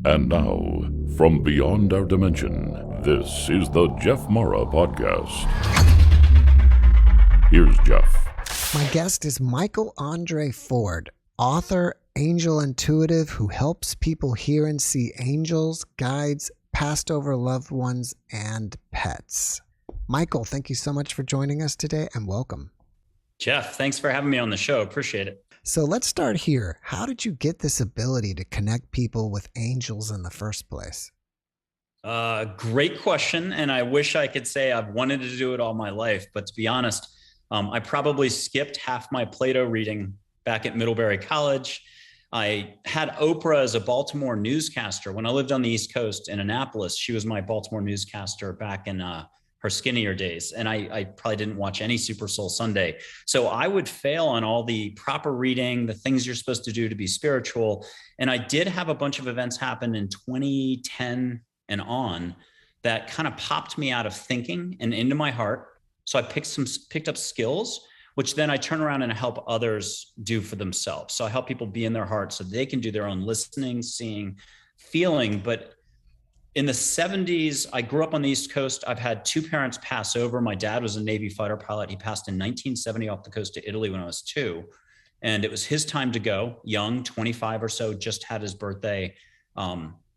And now, from beyond our dimension, this is the Jeff Mara Podcast. Here's Jeff. My guest is Michael André Ford, author, angel intuitive who helps people hear and see angels, guides, passed over loved ones, and pets. Michael, thank you so much for joining us today and welcome. Jeff, thanks for having me on the show. Appreciate it. So let's start here. How did you get this ability to connect people with angels in the first place? Great question. And I wish I could say I've wanted to do it all my life. But to be honest, I probably skipped half my Plato reading back at Middlebury College. I had Oprah as a Baltimore newscaster. When I lived on the East Coast in Annapolis, she was my Baltimore newscaster back in her skinnier days. And I probably didn't watch any Super Soul Sunday. So I would fail on all the proper reading, the things you're supposed to do to be spiritual. And I did have a bunch of events happen in 2010 and on that kind of popped me out of thinking and into my heart. So I picked up skills, which then I turn around and help others do for themselves. So I help people be in their heart so they can do their own listening, seeing, feeling. But in the 70s, I grew up on the East Coast. I've had two parents pass over. My dad was a Navy fighter pilot. He passed in 1970 off the coast of Italy when I was 2. And it was his time to go, young, 25 or so, just had his birthday.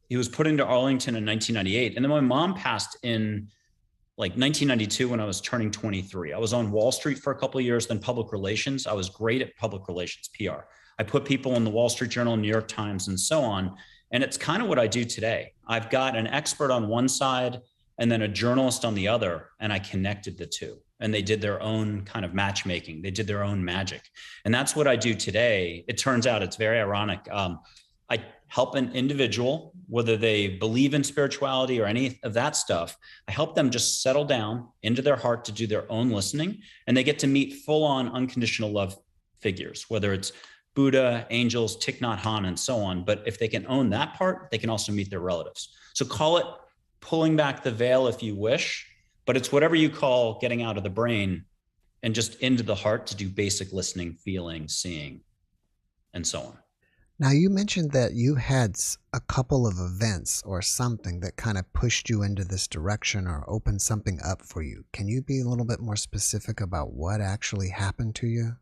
He was put into Arlington in 1998. And then my mom passed in like 1992 when I was turning 23. I was on Wall Street for a couple of years, then public relations. I was great at public relations, PR. I put people in the Wall Street Journal, New York Times, and so on. And it's kind of what I do today. I've got an expert on one side and then a journalist on the other, and I connected the two. And they did their own kind of matchmaking. They did their own magic. And that's what I do today. It turns out it's very ironic. I help an individual, whether they believe in spirituality or any of that stuff, I help them just settle down into their heart to do their own listening. And they get to meet full-on unconditional love figures, whether it's Buddha, angels, Thich Nhat Hanh, and so on. But if they can own that part, they can also meet their relatives. So call it pulling back the veil if you wish, but it's whatever you call getting out of the brain and just into the heart to do basic listening, feeling, seeing, and so on. Now, you mentioned that you had a couple of events or something that kind of pushed you into this direction or opened something up for you. Can you be a little bit more specific about what actually happened to you?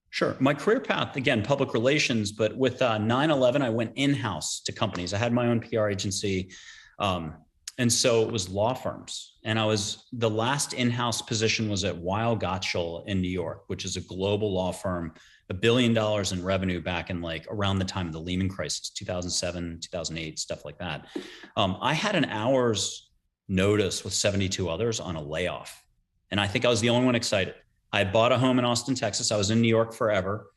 Sure. My career path, again, public relations, but with 9/11, I went in-house to companies. I had my own PR agency. And so it was law firms. And the last in-house position was at Weil Gotshal in New York, which is a global law firm, $1 billion in revenue back in like around the time of the Lehman crisis, 2007, 2008, stuff like that. I had an hour's notice with 72 others on a layoff. And I think I was the only one excited. I had bought a home in Austin, Texas. I was in New York forever.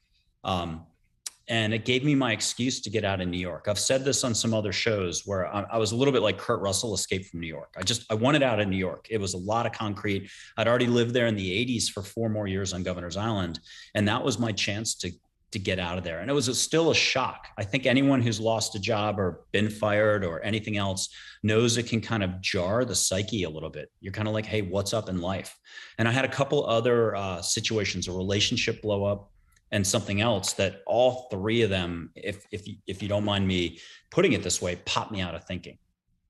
And it gave me my excuse to get out of New York. I've said this on some other shows where I was a little bit like Kurt Russell, Escape from New York. I wanted out of New York. It was a lot of concrete. I'd already lived there in the 80s for 4 more years on Governor's Island. And that was my chance to get out of there. And it was still a shock. I think anyone who's lost a job or been fired or anything else knows it can kind of jar the psyche a little bit. You're kind of like, hey, what's up in life? And I had a couple other situations, a relationship blow up and something else that all 3 of them, if you don't mind me putting it this way, popped me out of thinking.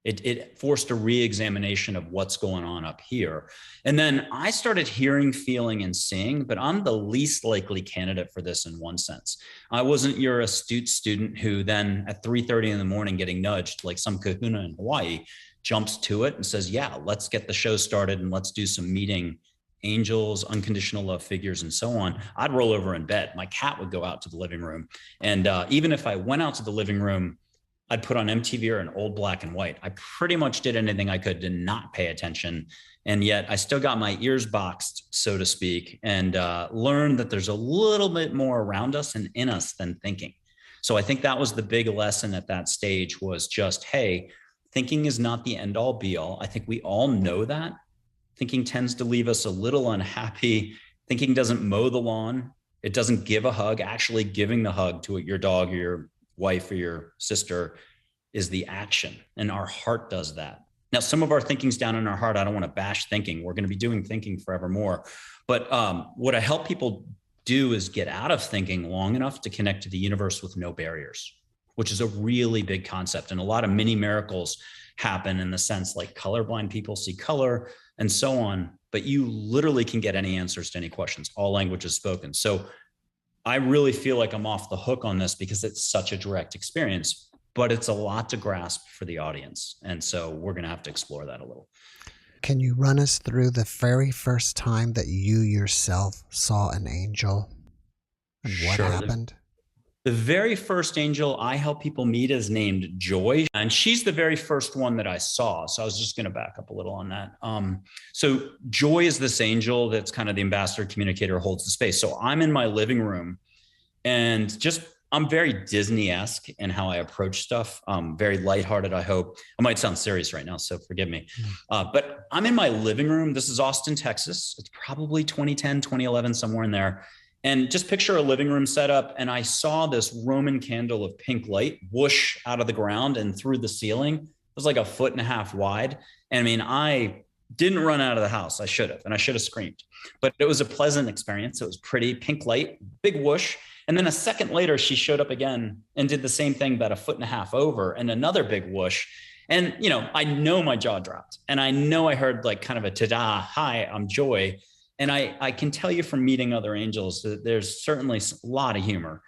It forced a re-examination of what's going on up here. And then I started hearing, feeling, and seeing, but I'm the least likely candidate for this in one sense. I wasn't your astute student who then at 3:30 in the morning getting nudged like some kahuna in Hawaii jumps to it and says, yeah, let's get the show started and let's do some meeting angels, unconditional love figures, and so on. I'd roll over in bed. My cat would go out to the living room. And even if I went out to the living room, I'd put on MTV or an old black and white. I pretty much did anything I could to not pay attention. And yet I still got my ears boxed, so to speak, and learned that there's a little bit more around us and in us than thinking. So I think that was the big lesson at that stage was just, hey, thinking is not the end all be all. I think we all know that. Thinking tends to leave us a little unhappy. Thinking doesn't mow the lawn. It doesn't give a hug. Actually giving the hug to your dog or your wife or your sister is the action. And our heart does that. Now, some of our thinking's down in our heart. I don't want to bash thinking. We're going to be doing thinking forevermore. But what I help people do is get out of thinking long enough to connect to the universe with no barriers, which is a really big concept. And a lot of mini miracles happen in the sense like colorblind people see color and so on, but you literally can get any answers to any questions, all languages spoken. So I really feel like I'm off the hook on this because it's such a direct experience, but it's a lot to grasp for the audience. And so we're going to have to explore that a little. Can you run us through the very first time that you yourself saw an angel and what happened? The very first angel I help people meet is named Joy, and she's the very first one that I saw. So I was just going to back up a little on that. So Joy is this angel that's kind of the ambassador, communicator, holds the space. So I'm in my living room, and I'm very Disney-esque in how I approach stuff. Very lighthearted, I hope. I might sound serious right now, so forgive me. But I'm in my living room. This is Austin, Texas. It's probably 2010, 2011, somewhere in there. And just picture a living room setup. And I saw this Roman candle of pink light whoosh out of the ground and through the ceiling. It was like 1.5 feet wide. And I mean, I didn't run out of the house. I should have, and I should have screamed. But it was a pleasant experience. It was pretty, pink light, big whoosh. And then a second later, she showed up again and did the same thing about 1.5 feet over, and another big whoosh. And, I know my jaw dropped, and I know I heard like kind of a ta-da, hi, I'm Joy. And I can tell you from meeting other angels that there's certainly a lot of humor.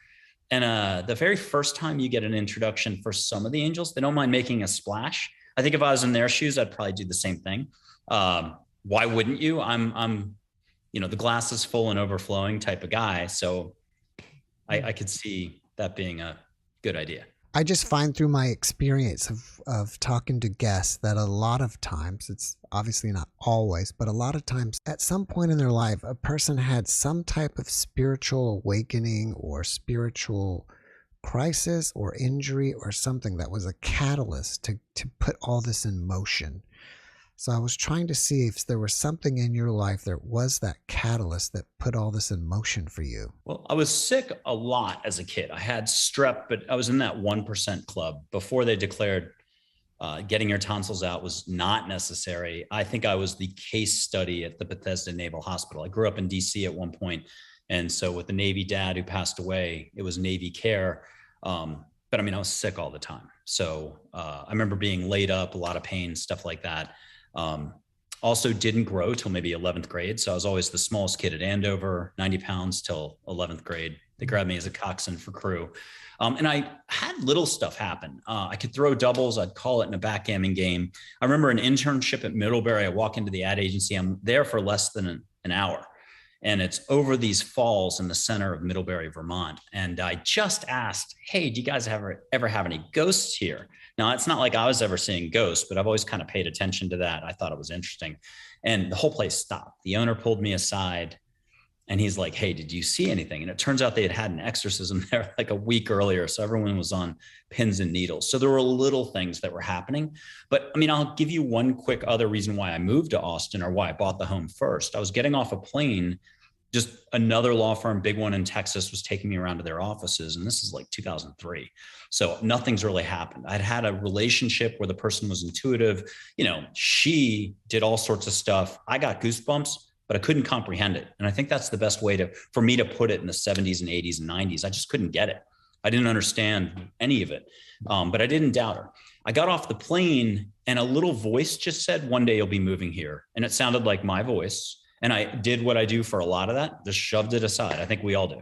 And the very first time you get an introduction for some of the angels, they don't mind making a splash. I think if I was in their shoes, I'd probably do the same thing. Why wouldn't you? I'm the glass is full and overflowing type of guy. So I could see that being a good idea. I just find through my experience of talking to guests that a lot of times, it's obviously not always, but a lot of times at some point in their life, a person had some type of spiritual awakening or spiritual crisis or injury or something that was a catalyst to put all this in motion. So I was trying to see if there was something in your life that was that catalyst that put all this in motion for you. Well, I was sick a lot as a kid. I had strep, but I was in that 1% club before they declared getting your tonsils out was not necessary. I think I was the case study at the Bethesda Naval Hospital. I grew up in DC at one point. And so with the Navy dad who passed away, it was Navy care. But I mean, I was sick all the time. So I remember being laid up, a lot of pain, stuff like that. Also didn't grow till maybe 11th grade. So I was always the smallest kid at Andover, 90 pounds till 11th grade. They grabbed me as a coxswain for crew. And I had little stuff happen. I could throw doubles. I'd call it in a backgammon game. I remember an internship at Middlebury. I walk into the ad agency. I'm there for less than an hour. And it's over these falls in the center of Middlebury, Vermont. And I just asked, hey, do you guys ever have any ghosts here? Now, it's not like I was ever seeing ghosts, but I've always kind of paid attention to that. I thought it was interesting. And the whole place stopped. The owner pulled me aside and he's like, hey, did you see anything? And it turns out they had an exorcism there like a week earlier. So everyone was on pins and needles. So there were little things that were happening. But I mean, I'll give you one quick other reason why I moved to Austin or why I bought the home first. I was getting off a plane. Just another law firm, big one in Texas, was taking me around to their offices. And this is like 2003. So nothing's really happened. I'd had a relationship where the person was intuitive. She did all sorts of stuff. I got goosebumps, but I couldn't comprehend it. And I think that's the best way for me to put it in the 70s and 80s and 90s. I just couldn't get it. I didn't understand any of it, but I didn't doubt her. I got off the plane and a little voice just said, one day you'll be moving here. And it sounded like my voice. And I did what I do for a lot of that, just shoved it aside. I think we all do.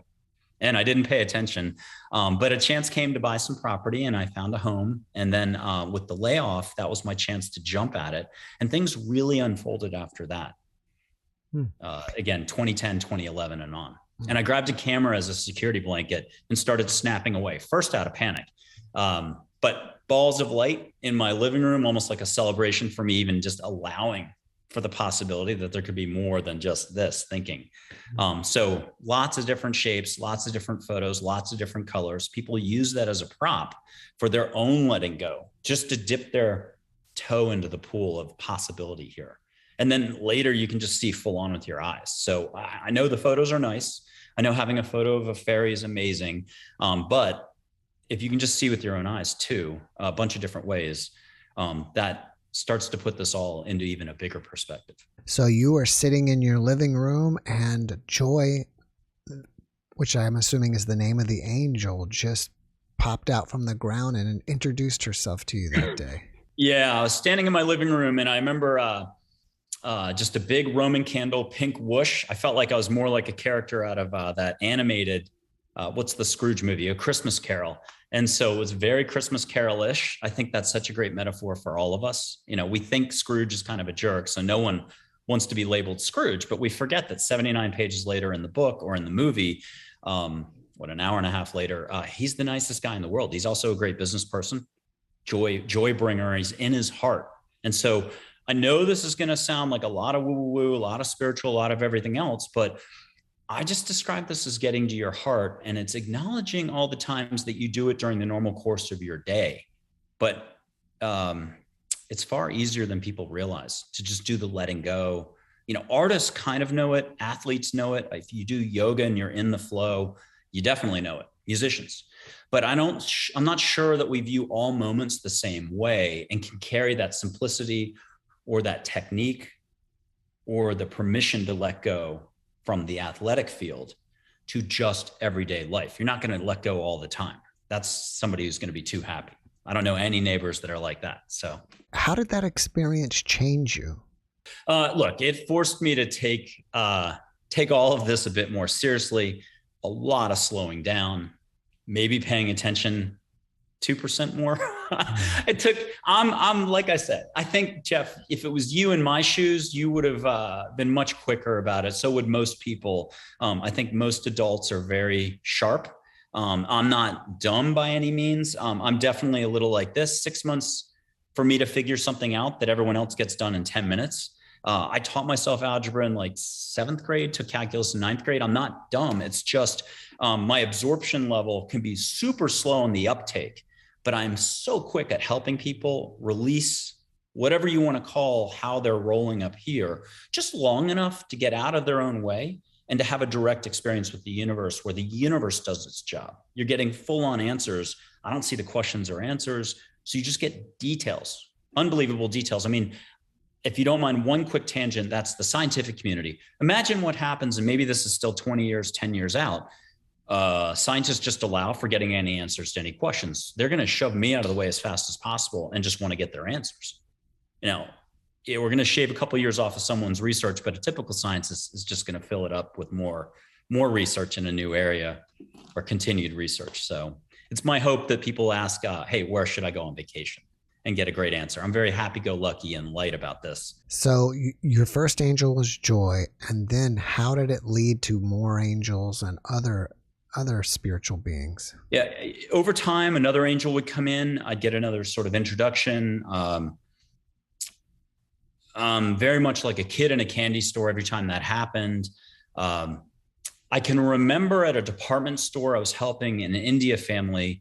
And I didn't pay attention, but a chance came to buy some property and I found a home. And then with the layoff, that was my chance to jump at it. And things really unfolded after that. Again, 2010, 2011 and on. And I grabbed a camera as a security blanket and started snapping away, first out of panic. But balls of light in my living room, almost like a celebration for me, even just allowing for the possibility that there could be more than just this thinking. So lots of different shapes, lots of different photos, lots of different colors. People use that as a prop for their own letting go, just to dip their toe into the pool of possibility here. And then later you can just see full on with your eyes. So I know the photos are nice. I know having a photo of a fairy is amazing. But if you can just see with your own eyes too, a bunch of different ways, that starts to put this all into even a bigger perspective. So you are sitting in your living room and Joy, which I'm assuming is the name of the angel, just popped out from the ground and introduced herself to you that day. Yeah, I was standing in my living room, and I remember just a big Roman candle, pink whoosh. I felt like I was more like a character out of that animated, what's the Scrooge movie? A Christmas Carol. And so it was very Christmas Carol-ish. I think that's such a great metaphor for all of us. You know, we think Scrooge is kind of a jerk, so no one wants to be labeled Scrooge, but we forget that 79 pages later in the book or in the movie, an hour and a half later, he's the nicest guy in the world. He's also a great business person, joy bringer. He's in his heart. And so I know this is going to sound like a lot of woo-woo, a lot of spiritual, a lot of everything else, but I just describe this as getting to your heart, and it's acknowledging all the times that you do it during the normal course of your day. But it's far easier than people realize to just do the letting go. You know, artists kind of know it. Athletes know it. If you do yoga and you're in the flow, you definitely know it. Musicians. But I'm not sure that we view all moments the same way and can carry that simplicity or that technique or the permission to let go from the athletic field to just everyday life. You're not going to let go all the time. That's somebody who's going to be too happy. I don't know any neighbors that are like that. So how did that experience change you? Look, it forced me to take all of this a bit more seriously, a lot of slowing down, maybe paying attention 2% more. I'm like I said, I think, Jeff, if it was you in my shoes, you would have been much quicker about it. So would most people. I think most adults are very sharp. I'm not dumb by any means. I'm definitely a little like this. 6 months for me to figure something out that everyone else gets done in 10 minutes. I taught myself algebra in like 7th grade, took calculus in 9th grade. I'm not dumb. It's just my absorption level can be super slow in the uptake, but I'm so quick at helping people release whatever you want to call how they're rolling up here, just long enough to get out of their own way and to have a direct experience with the universe where the universe does its job. You're getting full on answers. I don't see the questions or answers. So you just get details, unbelievable details. I mean, if you don't mind one quick tangent, that's the scientific community. Imagine what happens, and maybe this is still 20 years, 10 years out. Scientists just allow for getting any answers to any questions. They're going to shove me out of the way as fast as possible and just want to get their answers. You know, we're going to shave a couple of years off of someone's research, but a typical scientist is just going to fill it up with more research in a new area or continued research. So it's my hope that people ask, hey, where should I go on vacation? And get a great answer. I'm very happy-go-lucky and light about this. So your first angel was joy, and then how did it lead to more angels and other spiritual beings? Yeah, over time, another angel would come in. I'd get another sort of introduction. Very much like a kid in a candy store every time that happened. I can remember at a department store, I was helping an India family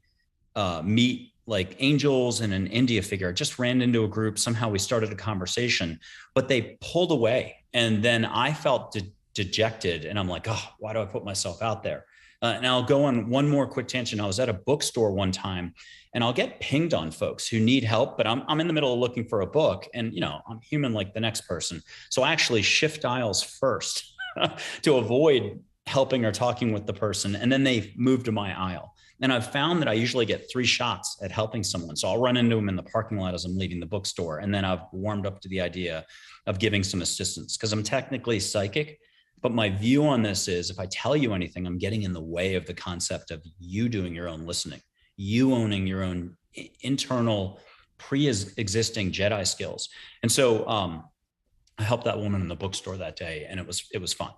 meet like angels and an India figure. I just ran into a group. Somehow we started a conversation, but they pulled away. And then I felt dejected. And I'm like, oh, why do I put myself out there? And I'll go on one more quick tangent. I was at a bookstore one time, and I'll get pinged on folks who need help, but I'm in the middle of looking for a book, and you know, I'm human like the next person. So I actually shift aisles first to avoid helping or talking with the person. And then they move to my aisle. And I've found that I usually get 3 shots at helping someone. So I'll run into them in the parking lot as I'm leaving the bookstore. And then I've warmed up to the idea of giving some assistance because I'm technically psychic. But my view on this is if I tell you anything, I'm getting in the way of the concept of you doing your own listening, you owning your own internal pre-existing Jedi skills. And so I helped that woman in the bookstore that day, and it was fun.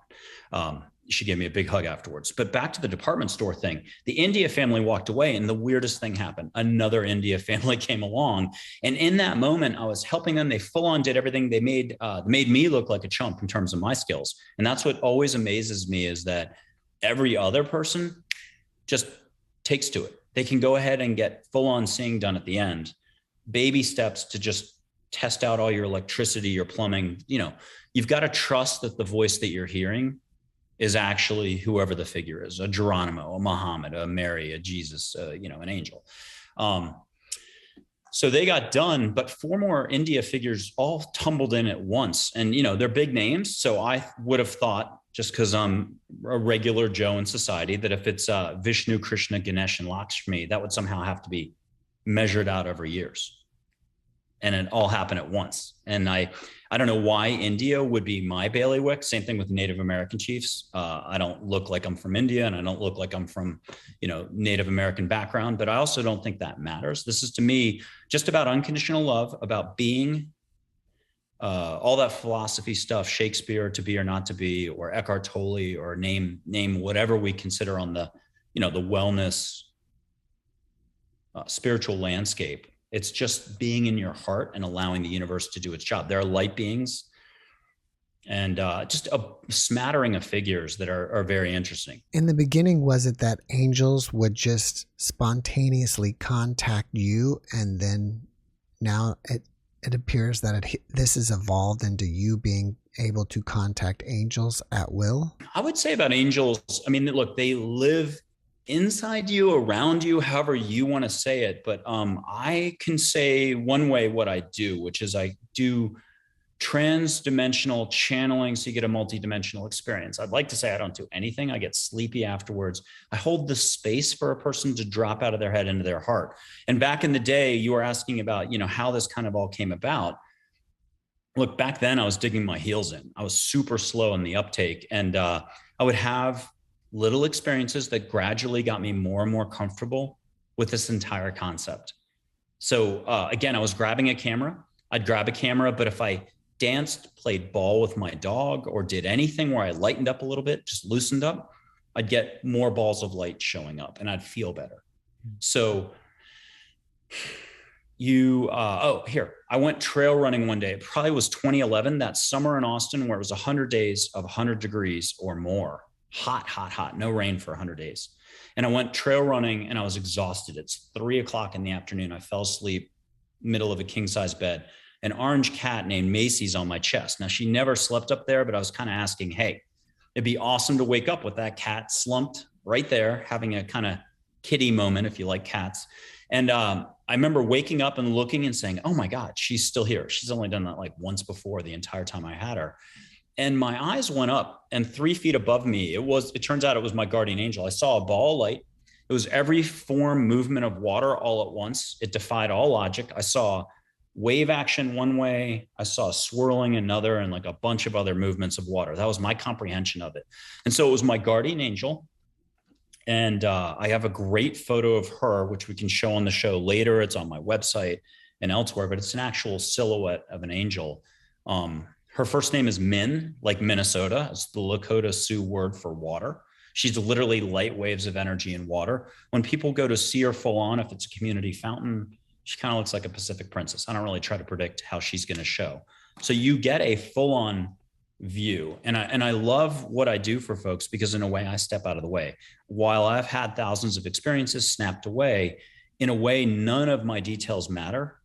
She gave me a big hug afterwards. But back to the department store thing, the India family walked away, and the weirdest thing happened. Another India family came along, and in that moment, I was helping them. They full on did everything. They made me look like a chump in terms of my skills. And that's what always amazes me is that every other person just takes to it. They can go ahead and get full on seeing done at the end. Baby steps to just test out all your electricity, your plumbing. You know, you've got to trust that the voice that you're hearing is actually whoever the figure is, a Geronimo, a Mohammad, a Mary, a Jesus, an angel. So they got done, but 4 more India figures all tumbled in at once. And, they're big names. So I would have thought just because I'm a regular Joe in society, that if it's Vishnu, Krishna, Ganesh, and Lakshmi, that would somehow have to be measured out over years. And it all happened at once. And I don't know why India would be my bailiwick. Same thing with Native American chiefs. I don't look like I'm from India, and I don't look like I'm from, Native American background, but I also don't think that matters. This is, to me, just about unconditional love, about being, all that philosophy stuff, Shakespeare, To Be or Not to Be, or Eckhart Tolle, or name whatever we consider on the, the wellness, spiritual landscape. It's just being in your heart and allowing the universe to do its job. There are light beings and just a smattering of figures that are very interesting. In the beginning, was it that angels would just spontaneously contact you, and then now it appears that this has evolved into you being able to contact angels at will? I would say about angels, I mean, look, they live inside you, around you, however you want to say it. But I can say one way what I do, which is I do trans-dimensional channeling, so you get a multi-dimensional experience. I'd like to say I don't do anything. I get sleepy afterwards. I hold the space for a person to drop out of their head into their heart. And back in the day, you were asking about, how this kind of all came about. Look, back then I was digging my heels in. I was super slow in the uptake, and I would have little experiences that gradually got me more and more comfortable with this entire concept. So again, I was grabbing a camera. I'd grab a camera, but if I danced, played ball with my dog, or did anything where I lightened up a little bit, just loosened up, I'd get more balls of light showing up and I'd feel better. So I went trail running one day. It probably was 2011, that summer in Austin, where it was 100 days of 100 degrees or more. Hot, no rain for 100 days. And I went trail running and I was exhausted. It's 3:00 in the afternoon. I fell asleep, middle of a king size bed. An orange cat named Macy's on my chest. Now, she never slept up there, but I was kind of asking, hey, it'd be awesome to wake up with that cat slumped right there, having a kind of kitty moment, if you like cats. And I remember waking up and looking and saying, oh my God, she's still here. She's only done that like once before the entire time I had her. And my eyes went up, and 3 feet above me, it turns out it was my guardian angel. I saw a ball of light. It was every form, movement of water all at once. It defied all logic. I saw wave action one way. I saw swirling another, and like a bunch of other movements of water. That was my comprehension of it. And so it was my guardian angel. And I have a great photo of her, which we can show on the show later. It's on my website and elsewhere, but it's an actual silhouette of an angel. Her first name is Min, like Minnesota. It's the Lakota Sioux word for water. She's literally light waves of energy in water. When people go to see her full on, if it's a community fountain, she kind of looks like a Pacific princess. I don't really try to predict how she's going to show. So you get a full on view. And I love what I do for folks, because in a way I step out of the way. While I've had thousands of experiences snapped away, in a way, none of my details matter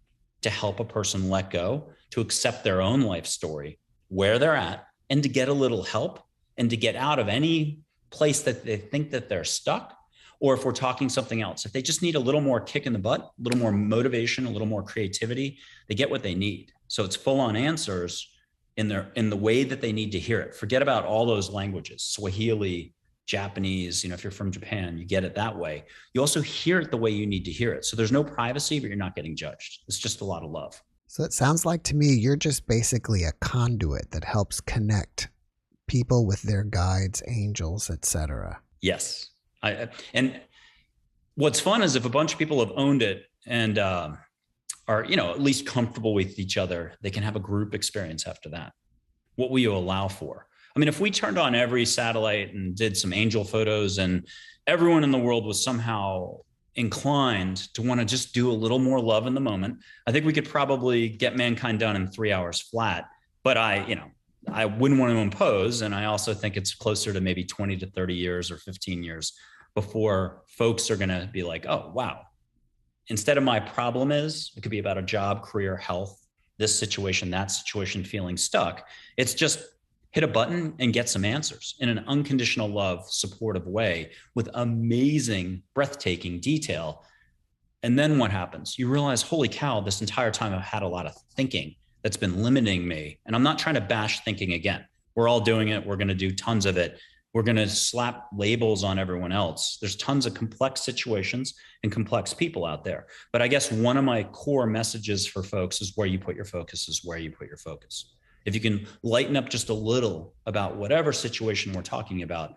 to help a person let go, to accept their own life story, where they're at, and to get a little help and to get out of any place that they think that they're stuck. Or if we're talking something else, if they just need a little more kick in the butt, a little more motivation, a little more creativity, they get what they need. So it's full on answers in the way that they need to hear it. Forget about all those languages, Swahili, Japanese, if you're from Japan, you get it that way. You also hear it the way you need to hear it. So there's no privacy, but you're not getting judged. It's just a lot of love. So it sounds like to me, you're just basically a conduit that helps connect people with their guides, angels, etc. Yes. And what's fun is if a bunch of people have owned it and are, at least comfortable with each other, they can have a group experience after that. What will you allow for? I mean, if we turned on every satellite and did some angel photos and everyone in the world was somehow inclined to want to just do a little more love in the moment, I think we could probably get mankind done in 3 hours flat. But I wouldn't want to impose. And I also think it's closer to maybe 20 to 30 years or 15 years before folks are going to be like, oh, wow. Instead of my problem is, it could be about a job, career, health, this situation, that situation, feeling stuck. It's just hit a button and get some answers in an unconditional love, supportive way with amazing, breathtaking detail. And then what happens? You realize, holy cow, this entire time I've had a lot of thinking that's been limiting me. And I'm not trying to bash thinking again. We're all doing it. We're going to do tons of it. We're going to slap labels on everyone else. There's tons of complex situations and complex people out there. But I guess one of my core messages for folks is where you put your focus is where you put your focus. If you can lighten up just a little about whatever situation we're talking about,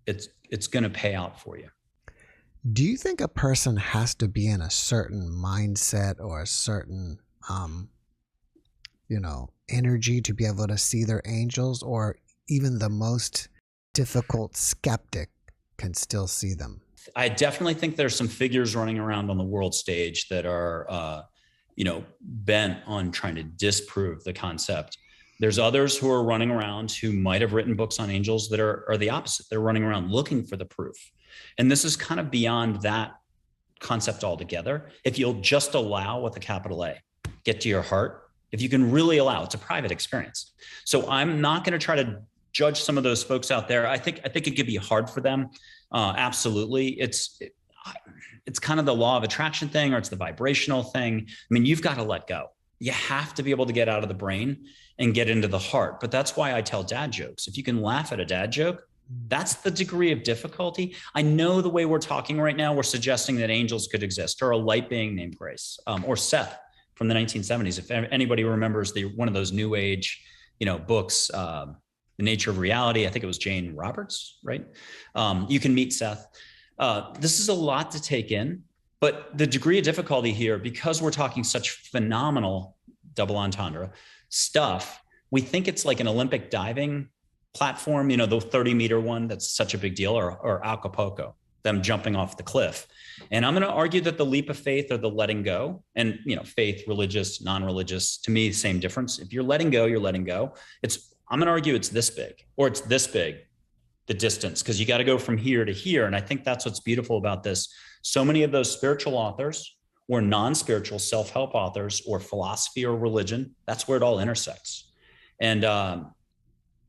it's going to pay out for you. Do you think a person has to be in a certain mindset or a certain, energy to be able to see their angels, or even the most difficult skeptic can still see them? I definitely think there's some figures running around on the world stage that are, bent on trying to disprove the concept. There's others who are running around who might have written books on angels that are the opposite. They're running around looking for the proof. And this is kind of beyond that concept altogether. If you'll just allow, with a capital A, get to your heart, if you can really allow, it's a private experience. So I'm not going to try to judge some of those folks out there. I think it could be hard for them. Absolutely. It's kind of the law of attraction thing, or it's the vibrational thing. I mean, you've got to let go. You have to be able to get out of the brain and get into the heart. But that's why I tell dad jokes. If you can laugh at a dad joke, that's the degree of difficulty. I know the way we're talking right now, we're suggesting that angels could exist, or a light being named Grace, or Seth from the 1970s. If anybody remembers one of those new age, books, The Nature of Reality, I think it was Jane Roberts, right? You can meet Seth. This is a lot to take in, but the degree of difficulty here, because we're talking such phenomenal double entendre stuff, we think it's like an Olympic diving platform, the 30-meter one that's such a big deal, or Acapulco, them jumping off the cliff. And I'm going to argue that the leap of faith, or the letting go, and faith, religious, non-religious, to me, same difference. If you're letting go, you're letting go. I'm going to argue it's this big, or it's this big, the distance, because you got to go from here to here. And I think that's what's beautiful about this. So many of those spiritual authors, or non-spiritual self-help authors, or philosophy or religion, that's where it all intersects. And,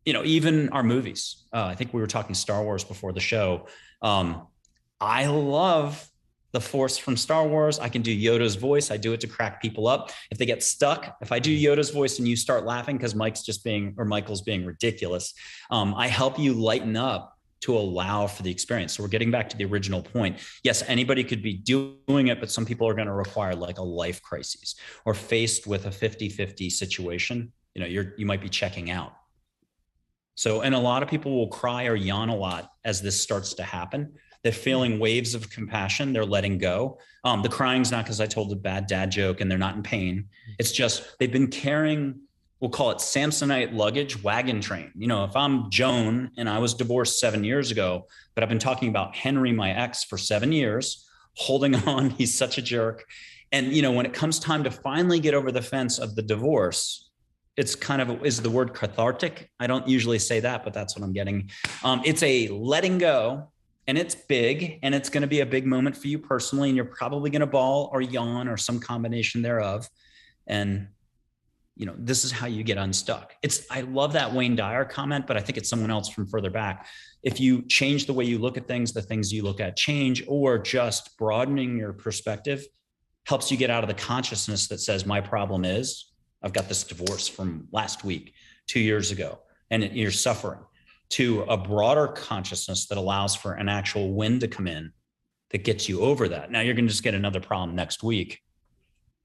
even our movies, I think we were talking Star Wars before the show. I love the Force from Star Wars. I can do Yoda's voice. I do it to crack people up. If they get stuck, if I do Yoda's voice and you start laughing because Michael's being ridiculous, I help you lighten up to allow for the experience. So we're getting back to the original point. Yes, anybody could be doing it, but some people are going to require like a life crisis, or faced with a 50-50 situation. You might be checking out. So, and a lot of people will cry or yawn a lot as this starts to happen. They're feeling waves of compassion. They're letting go. The crying's not because I told a bad dad joke and they're not in pain. It's just they've been carrying, we'll call it Samsonite luggage wagon train. If I'm Joan and I was divorced 7 years ago, but I've been talking about Henry, my ex, for 7 years, holding on. He's such a jerk. And, when it comes time to finally get over the fence of the divorce, it's kind of, is the word cathartic? I don't usually say that, but that's what I'm getting. It's a letting go. And it's big, and it's going to be a big moment for you personally. And you're probably going to bawl or yawn or some combination thereof. And, this is how you get unstuck. I love that Wayne Dyer comment, but I think it's someone else from further back. If you change the way you look at things, the things you look at change, or just broadening your perspective helps you get out of the consciousness that says, my problem is I've got this divorce from last week, 2 years ago, and you're suffering, to a broader consciousness that allows for an actual win to come in that gets you over that. Now you're going to just get another problem next week.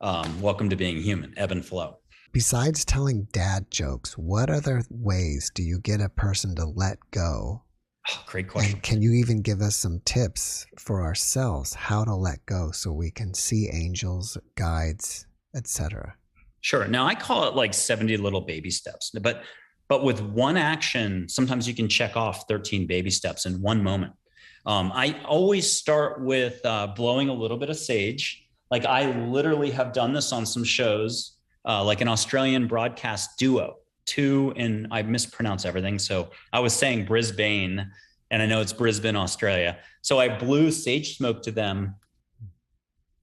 Welcome to being human, ebb and flow. Besides telling dad jokes, what other ways do you get a person to let go? Oh, great question. And can you even give us some tips for ourselves, how to let go so we can see angels, guides, etc.? Sure. Now I call it like 70 little baby steps, but with one action, sometimes you can check off 13 baby steps in one moment. I always start with blowing a little bit of sage. Like I literally have done this on some shows, like an Australian broadcast duo, and I mispronounce everything. So I was saying Brisbane, and I know it's Brisbane, Australia. So I blew sage smoke to them,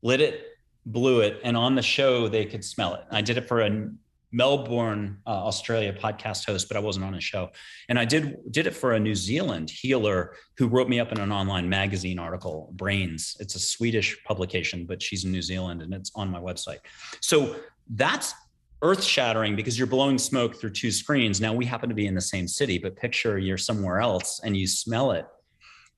lit it, blew it, and on the show they could smell it. I did it for a Melbourne, Australia podcast host, but I wasn't on a show. And I did it for a New Zealand healer who wrote me up in an online magazine article, Brains. It's a Swedish publication, but she's in New Zealand and it's on my website. So that's earth shattering because you're blowing smoke through two screens. Now we happen to be in the same city, but picture you're somewhere else and you smell it.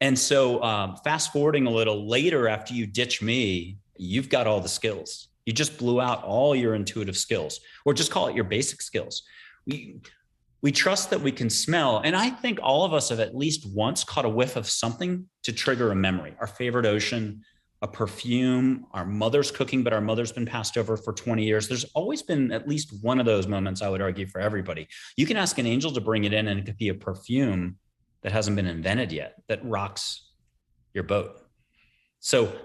And so fast forwarding a little later, after you ditch me, you've got all the skills. You just blew out all your intuitive skills, or just call it your basic skills. We trust that we can smell. And I think all of us have at least once caught a whiff of something to trigger a memory, our favorite ocean, a perfume, our mother's cooking, but our mother's been passed over for 20 years. There's always been at least one of those moments, I would argue, for everybody. You can ask an angel to bring it in, and it could be a perfume that hasn't been invented yet that rocks your boat. So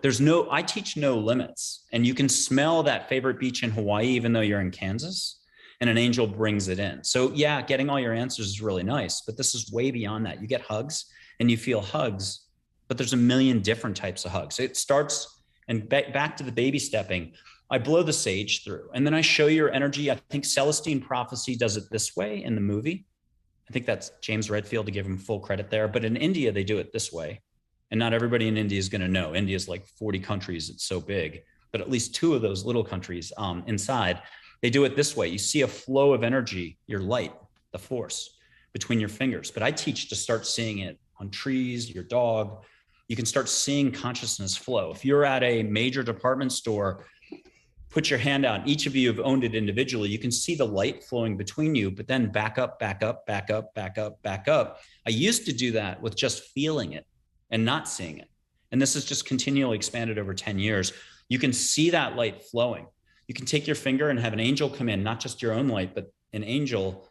I teach no limits, and you can smell that favorite beach in Hawaii, even though you're in Kansas, and an angel brings it in. So yeah, getting all your answers is really nice, but this is way beyond that. You get hugs and you feel hugs, but there's a million different types of hugs. It starts, and back to the baby stepping, I blow the sage through, and then I show your energy. I think Celestine Prophecy does it this way in the movie. I think that's James Redfield, to give him full credit there. But in India, they do it this way. And not everybody in India is going to know. India is like 40 countries. It's so big. But at least 2 of those little countries inside, they do it this way. You see a flow of energy, your light, the force, between your fingers. But I teach to start seeing it on trees, your dog. You can start seeing consciousness flow. If you're at a major department store, put your hand out. Each of you have owned it individually. You can see the light flowing between you, but then back up, back up, back up, back up, back up. I used to do that with just feeling it and not seeing it. And this has just continually expanded over 10 years. You can see that light flowing. You can take your finger and have an angel come in, not just your own light, but an angel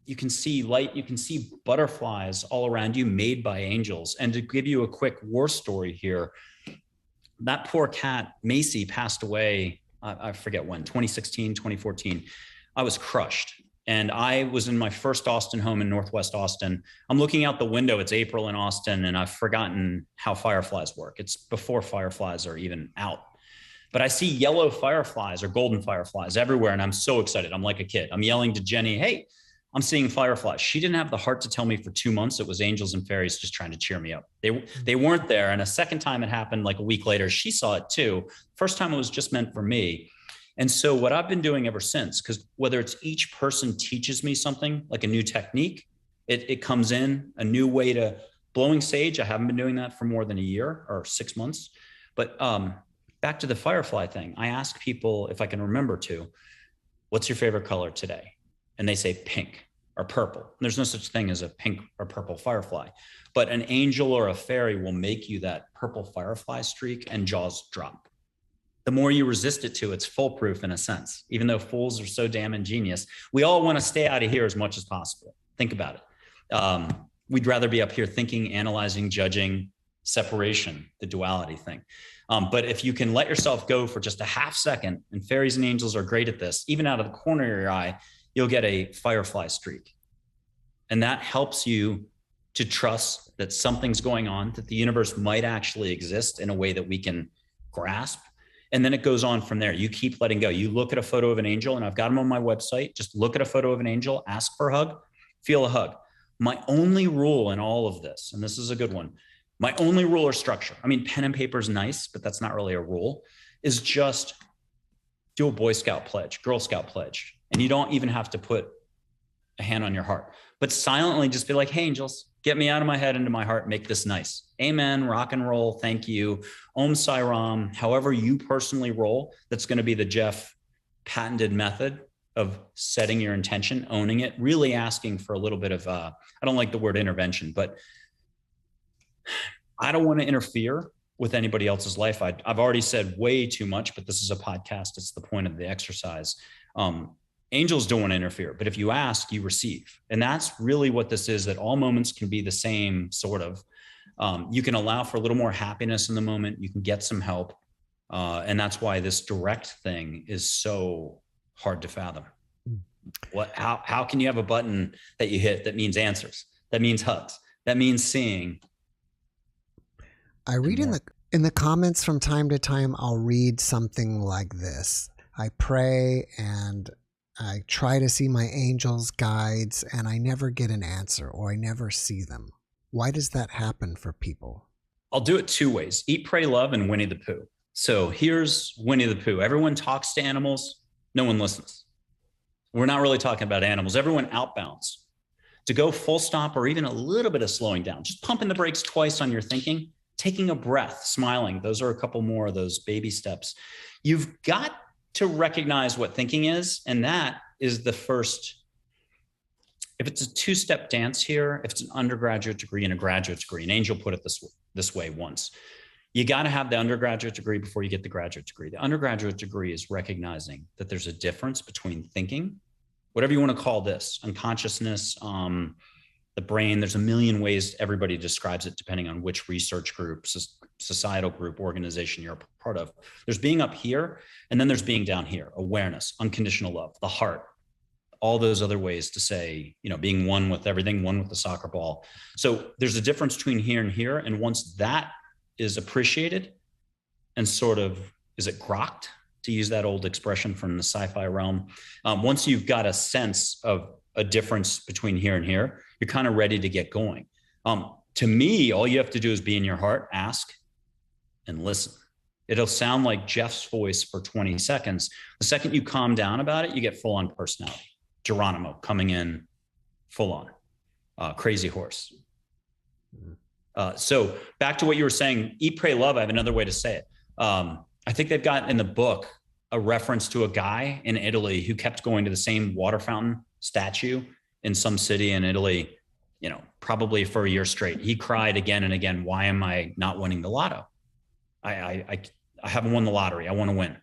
you can see light, you can see butterflies all around you made by angels. And to give you a quick war story here, that poor cat, Macy, passed away, I forget when, 2016, 2014. I was crushed. And I was in my first Austin home in Northwest Austin. I'm looking out the window. It's April in Austin, and I've forgotten how fireflies work. It's before fireflies are even out. But I see yellow fireflies or golden fireflies everywhere, and I'm so excited. I'm like a kid. I'm yelling to Jenny, hey, I'm seeing fireflies. She didn't have the heart to tell me for 2 months it was angels and fairies just trying to cheer me up. They weren't there. And a second time it happened like a week later, she saw it too. First time it was just meant for me. And so what I've been doing ever since, because whether it's each person teaches me something, like a new technique, it comes in, a new way to blowing sage. I haven't been doing that for more than a year or 6 months. But back to the firefly thing, I ask people, if I can remember to, what's your favorite color today? And they say pink or purple. And there's no such thing as a pink or purple firefly, but an angel or a fairy will make you that purple firefly streak, and jaws drop. The more you resist it to, it's foolproof in a sense. Even though fools are so damn ingenious, we all want to stay out of here as much as possible. Think about it. We'd rather be up here thinking, analyzing, judging, separation, the duality thing. But if you can let yourself go for just a half second, and fairies and angels are great at this, even out of the corner of your eye, you'll get a firefly streak. And that helps you to trust that something's going on, that the universe might actually exist in a way that we can grasp. And then it goes on from there. You keep letting go. You look at a photo of an angel, and I've got them on my website. Just look at a photo of an angel, ask for a hug, feel a hug. My only rule in all of this, and this is a good one, my only rule or structure, I mean, pen and paper is nice, but that's not really a rule, is just do a Boy Scout pledge, Girl Scout pledge. And you don't even have to put a hand on your heart, but silently just be like, hey, angels, get me out of my head into my heart, make this nice. Amen, rock and roll, thank you. Om Sai Ram, however you personally roll, that's going to be the Jeff patented method of setting your intention, owning it, really asking for a little bit of, I don't like the word intervention, but I don't want to interfere with anybody else's life. I've already said way too much, but this is a podcast. It's the point of the exercise. Angels don't want to interfere, but if you ask, you receive. And that's really what this is, that all moments can be the same, sort of. You can allow for a little more happiness in the moment. You can get some help. And that's why this direct thing is so hard to fathom. How can you have a button that you hit that means answers, that means hugs, that means seeing? I read in the comments from time to time, I'll read something like this. I pray and I try to see my angels, guides, and I never get an answer, or I never see them. Why does that happen for people? I'll do it 2 ways: Eat, Pray, Love, and Winnie the Pooh. So here's Winnie the Pooh. Everyone talks to animals. No one listens. We're not really talking about animals. Everyone outbounds. To go full stop or even a little bit of slowing down, just pumping the brakes twice on your thinking, taking a breath, smiling. Those are a couple more of those baby steps. You've got to recognize what thinking is. And that is the first. If it's a two-step dance here, if it's an undergraduate degree and a graduate degree, and Angel put it this way once, you got to have the undergraduate degree before you get the graduate degree. The undergraduate degree is recognizing that there's a difference between thinking, whatever you want to call this, unconsciousness, the brain. There's a million ways everybody describes it depending on which research group, societal group, organization you're a part of. There's being up here, and then there's being down here, awareness, unconditional love, the heart, all those other ways to say, being one with everything, one with the soccer ball. So there's a difference between here and here. And once that is appreciated and sort of, is it grokked, to use that old expression from the sci-fi realm? Once you've got a sense of a difference between here and here, you're kind of ready to get going. To me, all you have to do is be in your heart, ask, and listen. It'll sound like Jeff's voice for 20 seconds. The second you calm down about it, you get full on personality. Geronimo coming in full on, crazy horse. So back to what you were saying, eat, pray, love. I have another way to say it. I think they've got in the book a reference to a guy in Italy who kept going to the same water fountain statue in some city in Italy, probably for a year straight. He cried again and again, why am I not winning the lotto? I haven't won the lottery. I want to win.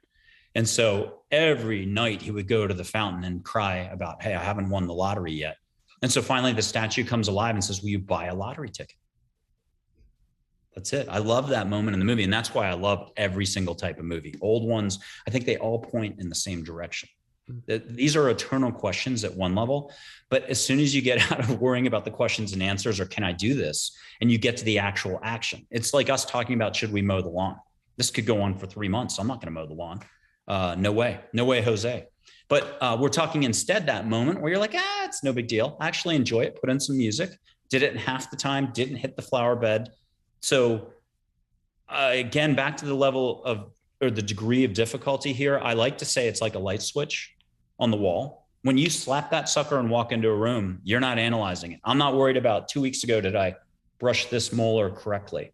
And so every night he would go to the fountain and cry about, hey, I haven't won the lottery yet. And so finally the statue comes alive and says, will you buy a lottery ticket? That's it. I love that moment in the movie. And that's why I love every single type of movie. Old ones, I think they all point in the same direction. These are eternal questions at one level. But as soon as you get out of worrying about the questions and answers, or can I do this? And you get to the actual action. It's like us talking about, should we mow the lawn? This could go on for 3 months. I'm not going to mow the lawn. No way, Jose. But we're talking instead that moment where you're like, it's no big deal. I actually enjoy it. Put in some music. Did it in half the time. Didn't hit the flower bed. So again, back to the level of, or the degree of difficulty here, I like to say it's like a light switch on the wall. When you slap that sucker and walk into a room, you're not analyzing it. I'm not worried about 2 weeks ago, did I brush this molar correctly?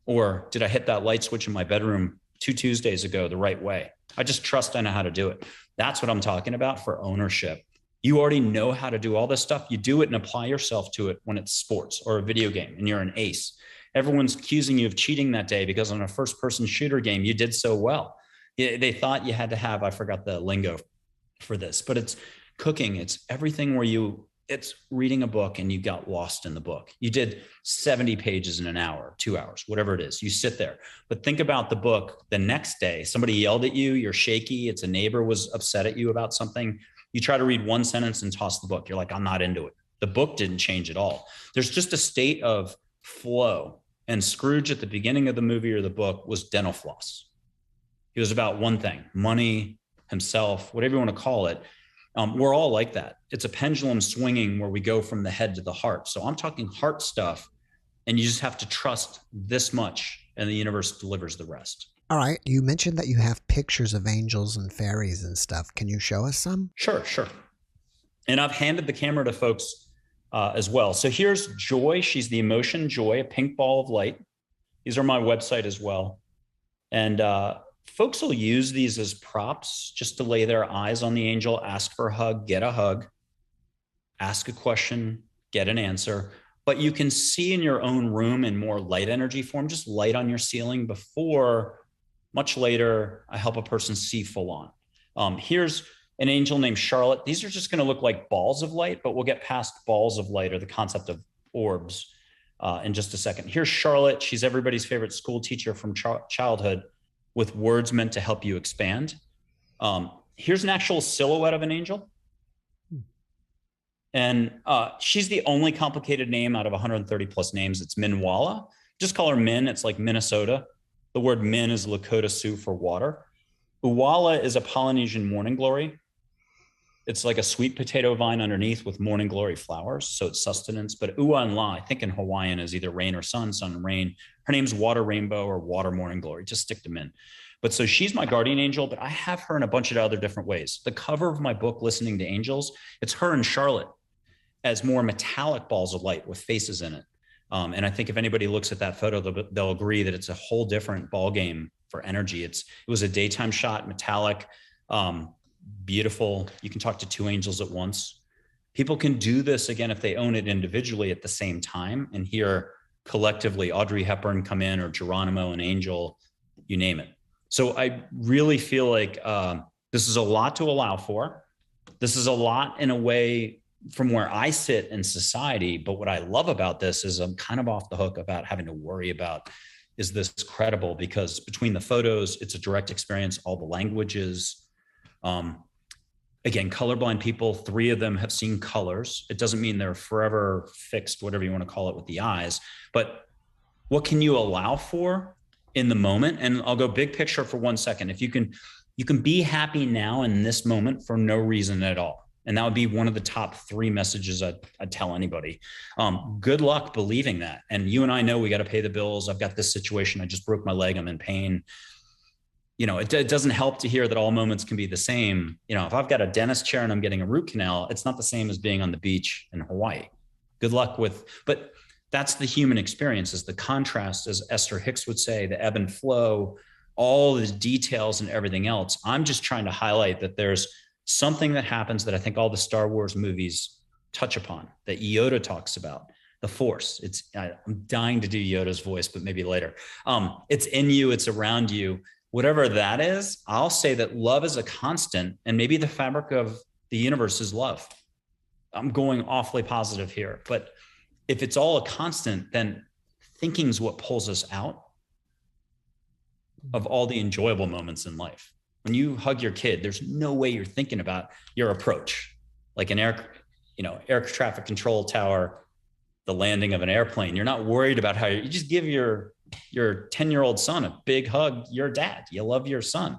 Or did I hit that light switch in my bedroom 2 Tuesdays ago the right way? I just trust I know how to do it. That's what I'm talking about for ownership. You already know how to do all this stuff. You do it and apply yourself to it when it's sports or a video game and you're an ace. Everyone's accusing you of cheating that day because on a first-person shooter game, you did so well. They thought you had to have, I forgot the lingo for this, but it's cooking. It's everything where it's reading a book and you got lost in the book. You did 70 pages in an hour, 2 hours, whatever it is. You sit there, but think about the book the next day. Somebody yelled at you, you're shaky. It's a neighbor was upset at you about something. You try to read one sentence and toss the book. You're like, I'm not into it. The book didn't change at all. There's just a state of flow. And Scrooge at the beginning of the movie or the book was dental floss. He was about one thing, money, himself, whatever you want to call it. We're all like that. It's a pendulum swinging where we go from the head to the heart. So I'm talking heart stuff, and you just have to trust this much, and the universe delivers the rest. All right. You mentioned that you have pictures of angels and fairies and stuff. Can you show us some? Sure. And I've handed the camera to folks as well. So here's Joy. She's the emotion, Joy, a pink ball of light. These are my website as well. And folks will use these as props just to lay their eyes on the angel, ask for a hug, get a hug, ask a question, get an answer. But you can see in your own room in more light energy form, just light on your ceiling before, much later, I help a person see full on. Here's an angel named Charlotte. These are just going to look like balls of light, but we'll get past balls of light or the concept of orbs in just a second. Here's Charlotte. She's everybody's favorite school teacher from childhood with words meant to help you expand. Here's an actual silhouette of an angel. And she's the only complicated name out of 130 plus names. It's Minwala. Just call her Min. It's like Minnesota. The word Min is Lakota Sioux for water. Uwala is a Polynesian morning glory. It's like a sweet potato vine underneath with morning glory flowers. So it's sustenance. But Ua and La, I think in Hawaiian, is either rain or sun, sun and rain. Her name's Water Rainbow or Water Morning Glory. Just stick them in. But so she's my guardian angel, but I have her in a bunch of other different ways. The cover of my book, Listening to Angels, it's her and Charlotte as more metallic balls of light with faces in it. And I think if anybody looks at that photo, they'll agree that it's a whole different ball game for energy. It was a daytime shot, metallic, beautiful. You can talk to two angels at once. People can do this again if they own it individually at the same time and hear collectively Audrey Hepburn come in, or Geronimo, an angel, you name it. So I really feel like this is a lot to allow for. This is a lot in a way from where I sit in society. But what I love about this is I'm kind of off the hook about having to worry about, is this credible? Because between the photos, it's a direct experience, all the languages. Again, colorblind people, 3 of them have seen colors. It doesn't mean they're forever fixed, whatever you want to call it, with the eyes. But what can you allow for in the moment? And I'll go big picture for 1 second. If you can be happy now in this moment for no reason at all. And that would be one of the top 3 messages I'd tell anybody. Good luck believing that. And you and I know we got to pay the bills. I've got this situation. I just broke my leg. I'm in pain. You know, it doesn't help to hear that all moments can be the same. You know, if I've got a dentist chair and I'm getting a root canal, it's not the same as being on the beach in Hawaii. Good luck but that's the human experience, is the contrast, as Esther Hicks would say, the ebb and flow, all the details and everything else. I'm just trying to highlight that there's something that happens that I think all the Star Wars movies touch upon, that Yoda talks about, the Force. I'm dying to do Yoda's voice, but maybe later. It's in you, it's around you. Whatever that is, I'll say that love is a constant, and maybe the fabric of the universe is love. I'm going awfully positive here, but if it's all a constant, then thinking's what pulls us out of all the enjoyable moments in life. When you hug your kid, there's no way you're thinking about your approach, like an air traffic control tower, the landing of an airplane. You're not worried about how you just give your 10-year-old son a big hug. You're a dad. You love your son.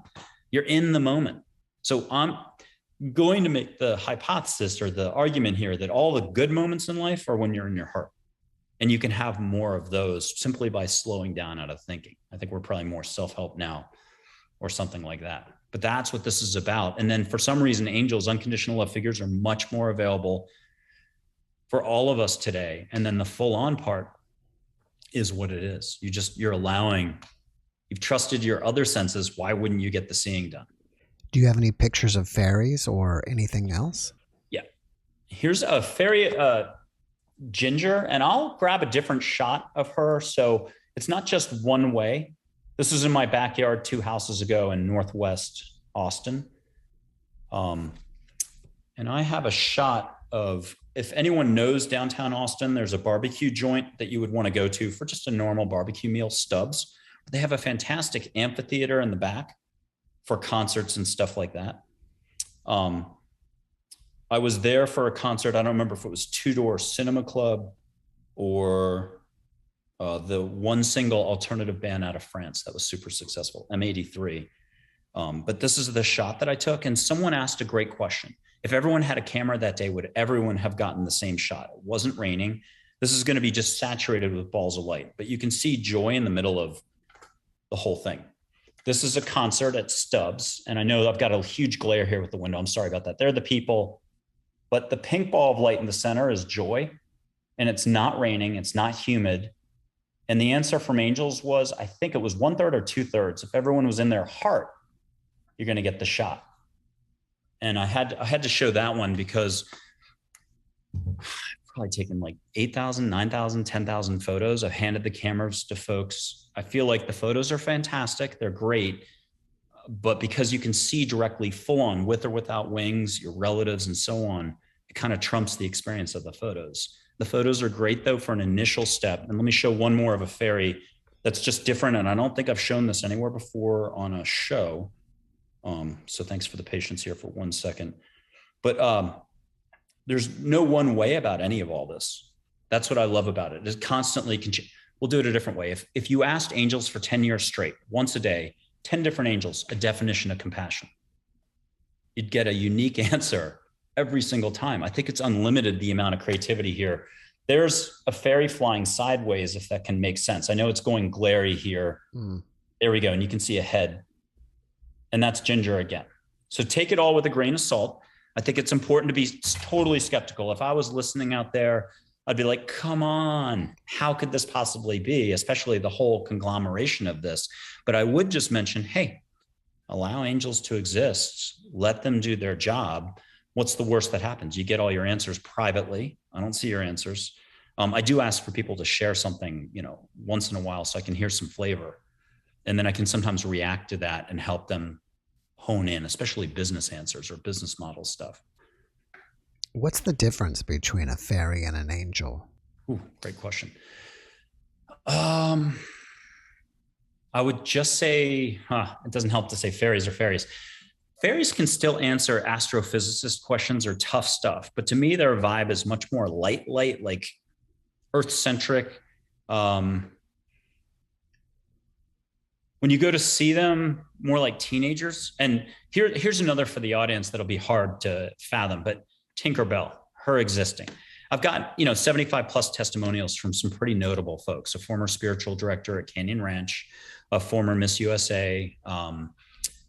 You're in the moment. So I'm going to make the hypothesis or the argument here that all the good moments in life are when you're in your heart. And you can have more of those simply by slowing down out of thinking. I think we're probably more self-help now or something like that. But that's what this is about. And then for some reason, angels, unconditional love figures, are much more available for all of us today. And then the full-on part is what it is. You've trusted your other senses. Why wouldn't you get the seeing done? Do you have any pictures of fairies or anything else? Yeah. Here's a fairy, Ginger, and I'll grab a different shot of her. So it's not just one way. This was in my backyard 2 houses ago in Northwest Austin. And I have a shot of, if anyone knows downtown Austin, there's a barbecue joint that you would want to go to for just a normal barbecue meal, Stubbs. They have a fantastic amphitheater in the back for concerts and stuff like that. I was there for a concert. I don't remember if it was Two Door Cinema Club or the one single alternative band out of France that was super successful, M83. But this is the shot that I took, and someone asked a great question. If everyone had a camera that day, would everyone have gotten the same shot? It wasn't raining. This is going to be just saturated with balls of light, but you can see joy in the middle of the whole thing. This is a concert at Stubbs, and I know I've got a huge glare here with the window. I'm sorry about that. They're the people, but the pink ball of light in the center is joy, and it's not raining. It's not humid. And the answer from angels was, I think it was 1/3 or 2/3. If everyone was in their heart, you're going to get the shot. And I had to show that one because I've probably taken like 8,000, 9,000, 10,000 photos. I've handed the cameras to folks. I feel like the photos are fantastic. They're great. But because you can see directly full on, with or without wings, your relatives and so on, it kind of trumps the experience of the photos. The photos are great though for an initial step. And let me show one more of a fairy that's just different. And I don't think I've shown this anywhere before on a show. So thanks for the patience here for 1 second. But there's no one way about any of all this. That's what I love about it. It constantly can change. We'll do it a different way. If you asked angels for 10 years straight, once a day, 10 different angels, a definition of compassion, you'd get a unique answer every single time. I think it's unlimited, the amount of creativity here. There's a fairy flying sideways, if that can make sense. I know it's going glary here. There we go. And you can see a head. And that's ginger again. So take it all with a grain of salt. I think it's important to be totally skeptical. If I was listening out there, I'd be like, come on, how could this possibly be? Especially the whole conglomeration of this. But I would just mention, hey, allow angels to exist. Let them do their job. What's the worst that happens? You get all your answers privately. I don't see your answers. I do ask for people to share something, once in a while so I can hear some flavor. And then I can sometimes react to that and help them hone in, especially business answers or business model stuff. What's the difference between a fairy and an angel? Ooh, great question. I would just say, it doesn't help to say fairies or fairies. Fairies can still answer astrophysicist questions or tough stuff, but to me, their vibe is much more light, like earth-centric. When you go to see them, more like teenagers. And here's another for the audience that'll be hard to fathom, but Tinkerbell, her existing. I've got, 75 plus testimonials from some pretty notable folks, a former spiritual director at Canyon Ranch, a former Miss USA,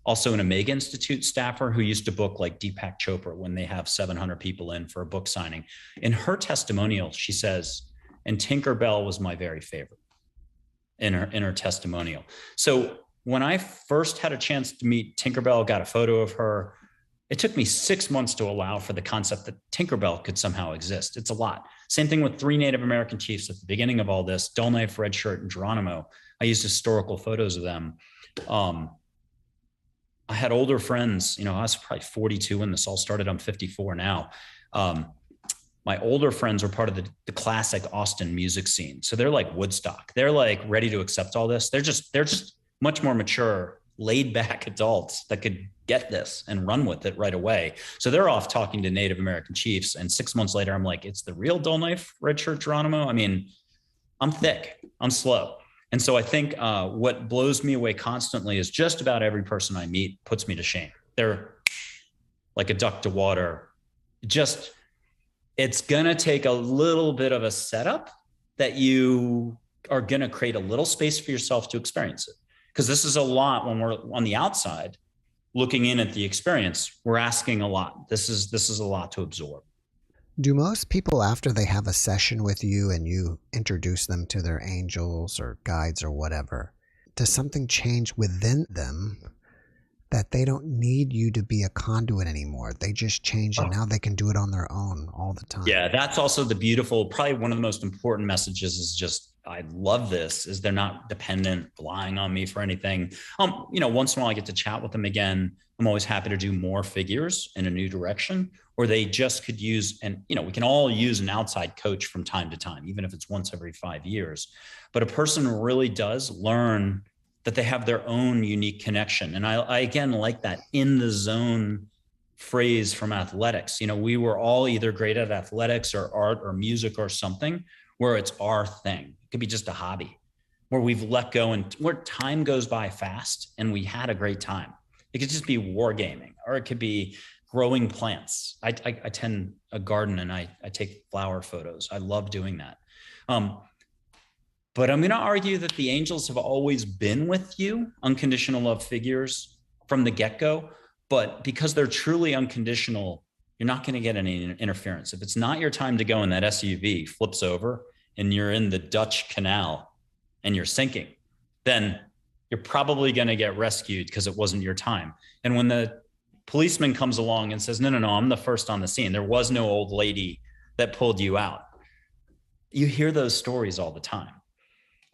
also an Omega Institute staffer who used to book like Deepak Chopra when they have 700 people in for a book signing. In her testimonial, she says, and Tinkerbell was my very favorite in her testimonial. So when I first had a chance to meet Tinkerbell, got a photo of her, it took me 6 months to allow for the concept that Tinkerbell could somehow exist. It's a lot. Same thing with 3 Native American chiefs at the beginning of all this, Dull Knife, Red Shirt, and Geronimo. I used historical photos of them. I had older friends, I was probably 42 when this all started. I'm 54 now. My older friends were part of the classic Austin music scene. So they're like Woodstock. They're like ready to accept all this. They're just much more mature, laid back adults that could get this and run with it right away. So they're off talking to Native American chiefs. And 6 months later, I'm like, it's the real Dull Knife, Red Shirt, Geronimo. I mean, I'm thick, I'm slow. And so I think what blows me away constantly is just about every person I meet puts me to shame. They're like a duck to water. It's going to take a little bit of a setup that you are going to create a little space for yourself to experience it. Because this is a lot when we're on the outside looking in at the experience, we're asking a lot. This is a lot to absorb. Do most people, after they have a session with you and you introduce them to their angels or guides or whatever, does something change within them that they don't need you to be a conduit anymore? They just change and now they can do it on their own all the time. Yeah, that's also the beautiful, probably one of the most important messages is just, I love this, is they're not dependent, relying on me for anything. Once in a while I get to chat with them again. I'm always happy to do more figures in a new direction, or they just could use, and we can all use an outside coach from time to time, even if it's once every 5 years. But a person really does learn that they have their own unique connection. And I again like that in the zone phrase from athletics. We were all either great at athletics or art or music or something where it's our thing. It could be just a hobby where we've let go and where time goes by fast and we had a great time. It could just be wargaming, or it could be growing plants. I tend a garden and I take flower photos. I love doing that. But I'm going to argue that the angels have always been with you, unconditional love figures from the get-go. But because they're truly unconditional, you're not going to get any interference. If it's not your time to go and that SUV flips over and you're in the Dutch Canal and you're sinking, then you're probably going to get rescued because it wasn't your time. And when the policeman comes along and says, no, I'm the first on the scene, there was no old lady that pulled you out. You hear those stories all the time.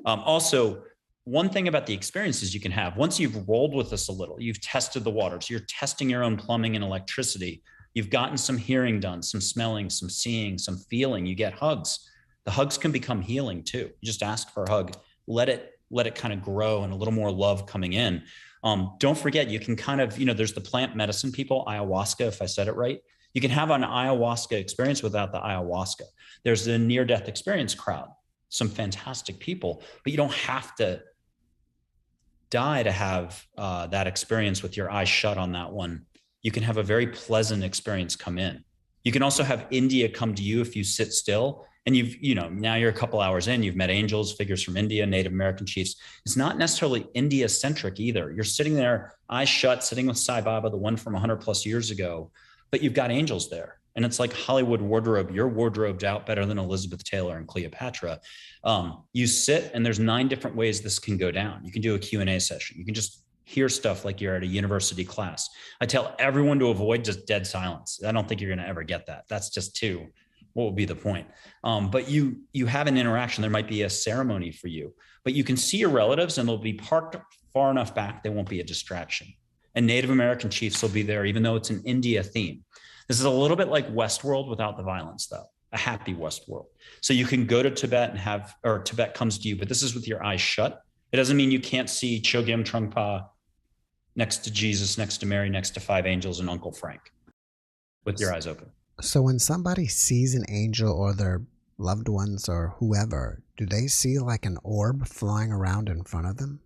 Also, one thing about the experiences you can have, once you've rolled with us a little, you've tested the waters, you're testing your own plumbing and electricity, you've gotten some hearing done, some smelling, some seeing, some feeling, you get hugs. The hugs can become healing too. You just ask for a hug, let it kind of grow and a little more love coming in. Don't forget, you can kind of, there's the plant medicine people, ayahuasca, if I said it right. You can have an ayahuasca experience without the ayahuasca. There's the near-death experience crowd, some fantastic people, but you don't have to die to have that experience with your eyes shut on that one. You can have a very pleasant experience come in. You can also have India come to you if you sit still and now you're a couple hours in, you've met angels, figures from India, Native American chiefs. It's not necessarily India centric either. You're sitting there, eyes shut, sitting with Sai Baba, the one from 100 plus years ago, but you've got angels there. And it's like Hollywood wardrobe. You're wardrobed out better than Elizabeth Taylor and Cleopatra. You sit, and there's 9 different ways this can go down. You can do a Q&A session. You can just hear stuff like you're at a university class. I tell everyone to avoid just dead silence. I don't think you're going to ever get that. That's just too, what would be the point? But you have an interaction. There might be a ceremony for you, but you can see your relatives, and they'll be parked far enough back they won't be a distraction. And Native American chiefs will be there, even though it's an India theme. This is a little bit like Westworld without the violence, though, a happy Westworld. So you can go to Tibet or Tibet comes to you, but this is with your eyes shut. It doesn't mean you can't see Chögyam Trungpa next to Jesus, next to Mary, next to 5 angels and Uncle Frank with your eyes open. So when somebody sees an angel or their loved ones or whoever, do they see like an orb flying around in front of them?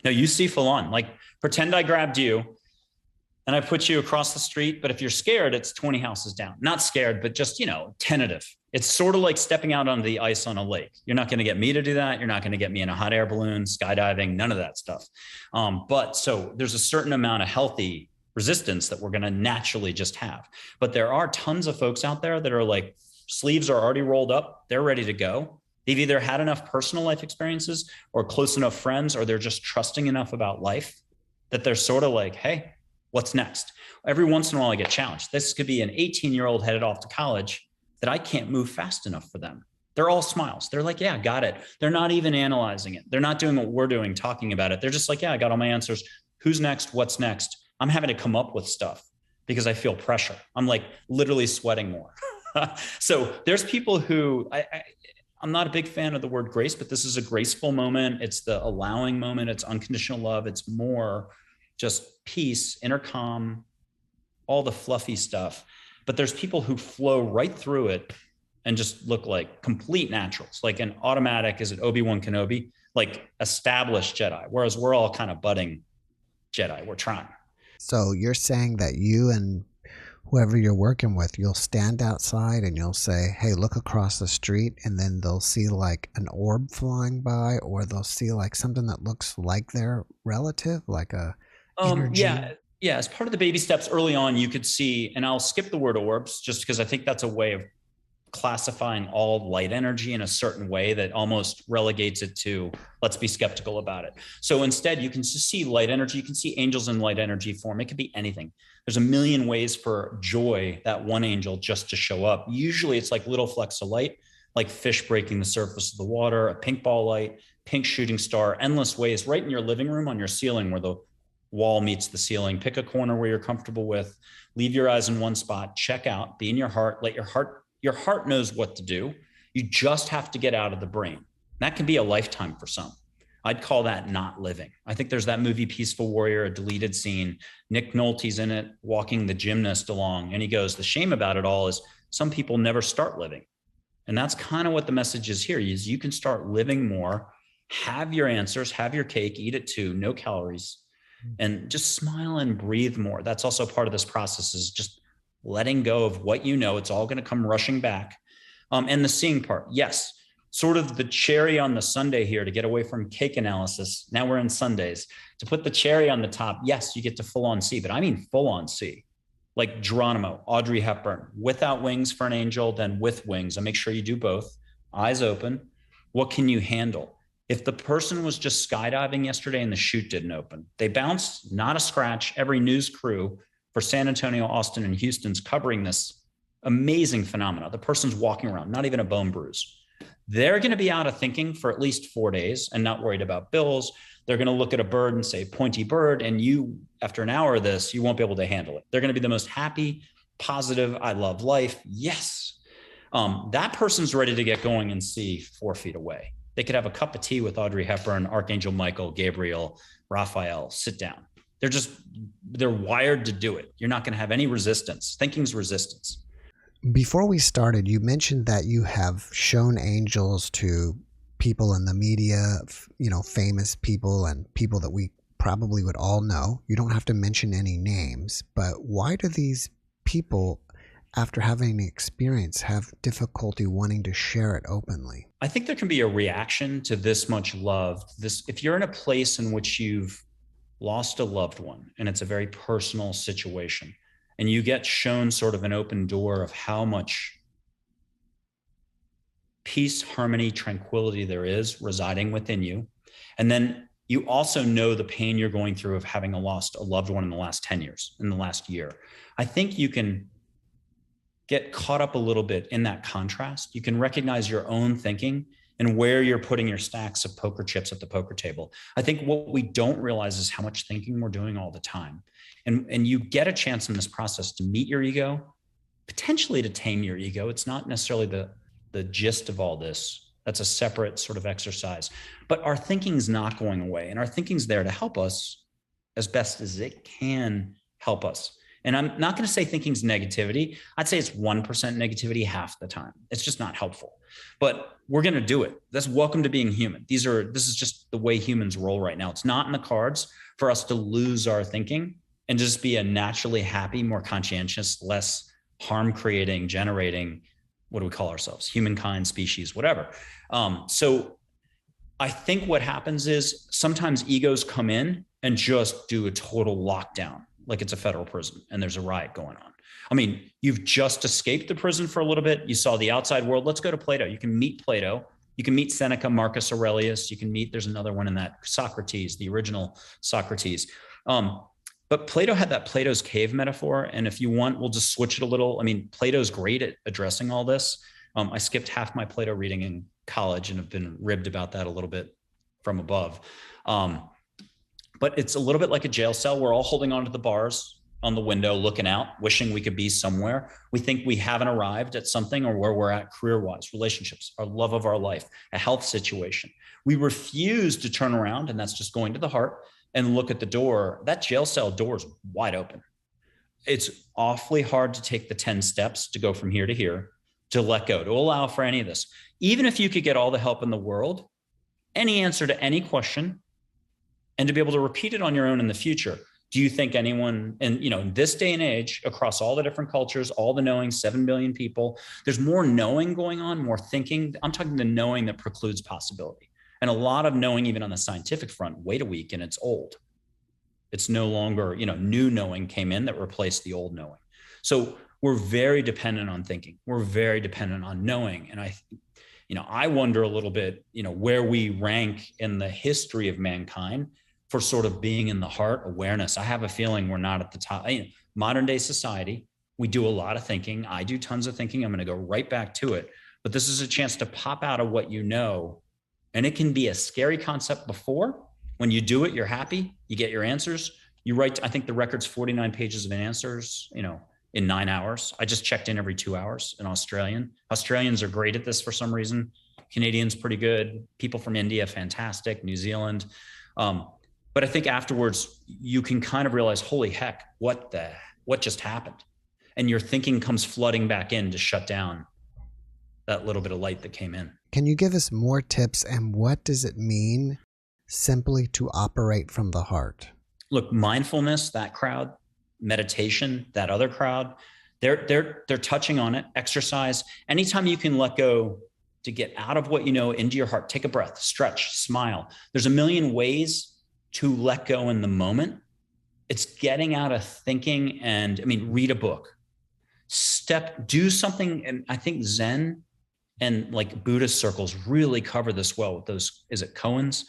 No, you see full on. Like, pretend I grabbed you and I put you across the street, but if you're scared, it's 20 houses down. Not scared, but just, tentative. It's sort of like stepping out on the ice on a lake. You're not going to get me to do that. You're not going to get me in a hot air balloon, skydiving, none of that stuff. But so there's a certain amount of healthy resistance that we're going to naturally just have. But there are tons of folks out there that are like, sleeves are already rolled up. They're ready to go. They've either had enough personal life experiences or close enough friends, or they're just trusting enough about life that they're sort of like, hey, what's next? Every once in a while I get challenged. This could be an 18-year-old headed off to college that I can't move fast enough for them. They're all smiles. They're like, yeah, got it. They're not even analyzing it. They're not doing what we're doing, talking about it. They're just like, yeah, I got all my answers. Who's next? What's next? I'm having to come up with stuff because I feel pressure. I'm like literally sweating more. So there's people who I'm not a big fan of the word grace, but this is a graceful moment. It's the allowing moment. It's unconditional love. It's more just peace, inner calm, all the fluffy stuff. But there's people who flow right through it and just look like complete naturals, like an automatic, is it Obi-Wan Kenobi? Like established Jedi, whereas we're all kind of budding Jedi. We're trying. So you're saying that you and whoever you're working with, you'll stand outside and you'll say, hey, look across the street, and then they'll see like an orb flying by, or they'll see like something that looks like their relative, like a energy. Yeah. As part of the baby steps early on, you could see, and I'll skip the word orbs just because I think that's a way of classifying all light energy in a certain way that almost relegates it to, let's be skeptical about it. So instead, you can just see light energy. You can see angels in light energy form. It could be anything. There's a million ways for joy, that one angel, just to show up. Usually it's like little flecks of light, like fish breaking the surface of the water, a pink ball light, pink shooting star, endless ways, right in your living room on your ceiling where the wall meets the ceiling. Pick a corner where you're comfortable with, leave your eyes in one spot, check out, be in your heart, let your heart knows what to do. You just have to get out of the brain. That can be a lifetime for some. I'd call that not living. I think there's that movie Peaceful Warrior, a deleted scene. Nick Nolte's in it, walking the gymnast along. And he goes, the shame about it all is some people never start living. And that's kind of what the message is here, is you can start living more, have your answers, have your cake, eat it too, no calories, and just smile and breathe more. That's also part of this process, is just letting go of what you know. It's all going to come rushing back. And the seeing part, yes, sort of the cherry on the sundae here to get away from cake analysis. Now we're in Sundays. To put the cherry on the top, yes, you get to full on see, but I mean full on see. Like Geronimo, Audrey Hepburn, without wings for an angel, then with wings. And make sure you do both. Eyes open. What can you handle? If the person was just skydiving yesterday and the chute didn't open, they bounced, not a scratch. Every news crew for San Antonio, Austin, and Houston's covering this amazing phenomena. The person's walking around, not even a bone bruise. They're going to be out of thinking for at least 4 days and not worried about bills. They're going to look at a bird and say, pointy bird. And you, after an hour of this, you won't be able to handle it. They're going to be the most happy, positive, I love life. Yes. That person's ready to get going and see 4 feet away. They could have a cup of tea with Audrey Hepburn, Archangel Michael, Gabriel, Rafael, sit down. They're wired to do it. You're not going to have any resistance. Thinking's resistance. Before we started, you mentioned that you have shown angels to people in the media, famous people and people that we probably would all know. You don't have to mention any names, but why do these people after having the experience, have difficulty wanting to share it openly? I think there can be a reaction to this much love. If you're in a place in which you've lost a loved one and it's a very personal situation, and you get shown sort of an open door of how much peace, harmony, tranquility there is residing within you, and then you also know the pain you're going through of having lost a loved one in the last 10 years, in the last year, I think you can get caught up a little bit in that contrast. You can recognize your own thinking and where you're putting your stacks of poker chips at the poker table. I think what we don't realize is how much thinking we're doing all the time. And you get a chance in this process to meet your ego, potentially to tame your ego. It's not necessarily the gist of all this. That's a separate sort of exercise. But our thinking's not going away, and our thinking's there to help us as best as it can help us. And I'm not going to say thinking's negativity. I'd say it's 1% negativity half the time. It's just not helpful. But we're going to do it. That's welcome to being human. This is just the way humans roll right now. It's not in the cards for us to lose our thinking and just be a naturally happy, more conscientious, less harm creating, generating, what do we call ourselves? Humankind, species, whatever. So I think what happens is sometimes egos come in and just do a total lockdown, like it's a federal prison and there's a riot going on. I mean, you've just escaped the prison for a little bit. You saw the outside world. Let's go to Plato. You can meet Plato. You can meet Seneca, Marcus Aurelius. You can meet, there's another one in that, Socrates, the original Socrates. But Plato had that Plato's cave metaphor. And if you want, we'll just switch it a little. I mean, Plato's great at addressing all this. I skipped half my Plato reading in college and have been ribbed about that a little bit from above. But it's a little bit like a jail cell. We're all holding onto the bars on the window, looking out, wishing we could be somewhere. We think we haven't arrived at something or where we're at career-wise, relationships, our love of our life, a health situation. We refuse to turn around, and that's just going to the heart, and look at the door. That jail cell door is wide open. It's awfully hard to take the 10 steps to go from here to here, to let go, to allow for any of this. Even if you could get all the help in the world, any answer to any question, and to be able to repeat it on your own in the future. Do you think anyone, and in this day and age, across all the different cultures, all the knowing, 7 billion people, there's more knowing going on, more thinking. I'm talking the knowing that precludes possibility. And a lot of knowing, even on the scientific front, wait a week and it's old. It's no longer, new knowing came in that replaced the old knowing. So we're very dependent on thinking. We're very dependent on knowing. And I wonder a little bit, where we rank in the history of mankind for sort of being in the heart, awareness. I have a feeling we're not at the top. Modern day society, we do a lot of thinking. I do tons of thinking. I'm going to go right back to it. But this is a chance to pop out of what you know. And it can be a scary concept before. When you do it, you're happy. You get your answers. You write, I think the record's 49 pages of answers, in 9 hours. I just checked in every 2 hours in Australian. Australians are great at this for some reason. Canadians, pretty good. People from India, fantastic. New Zealand. But I think afterwards you can kind of realize, holy heck, what just happened? And your thinking comes flooding back in to shut down that little bit of light that came in. Can you give us more tips, and what does it mean simply to operate from the heart? Look, mindfulness, that crowd, meditation, that other crowd, they're touching on it. Exercise, anytime you can let go to get out of what you know into your heart, take a breath, stretch, smile. There's a million ways to let go in the moment. It's getting out of thinking and, read a book, do something. And I think Zen and like Buddhist circles really cover this well with those, is it koans?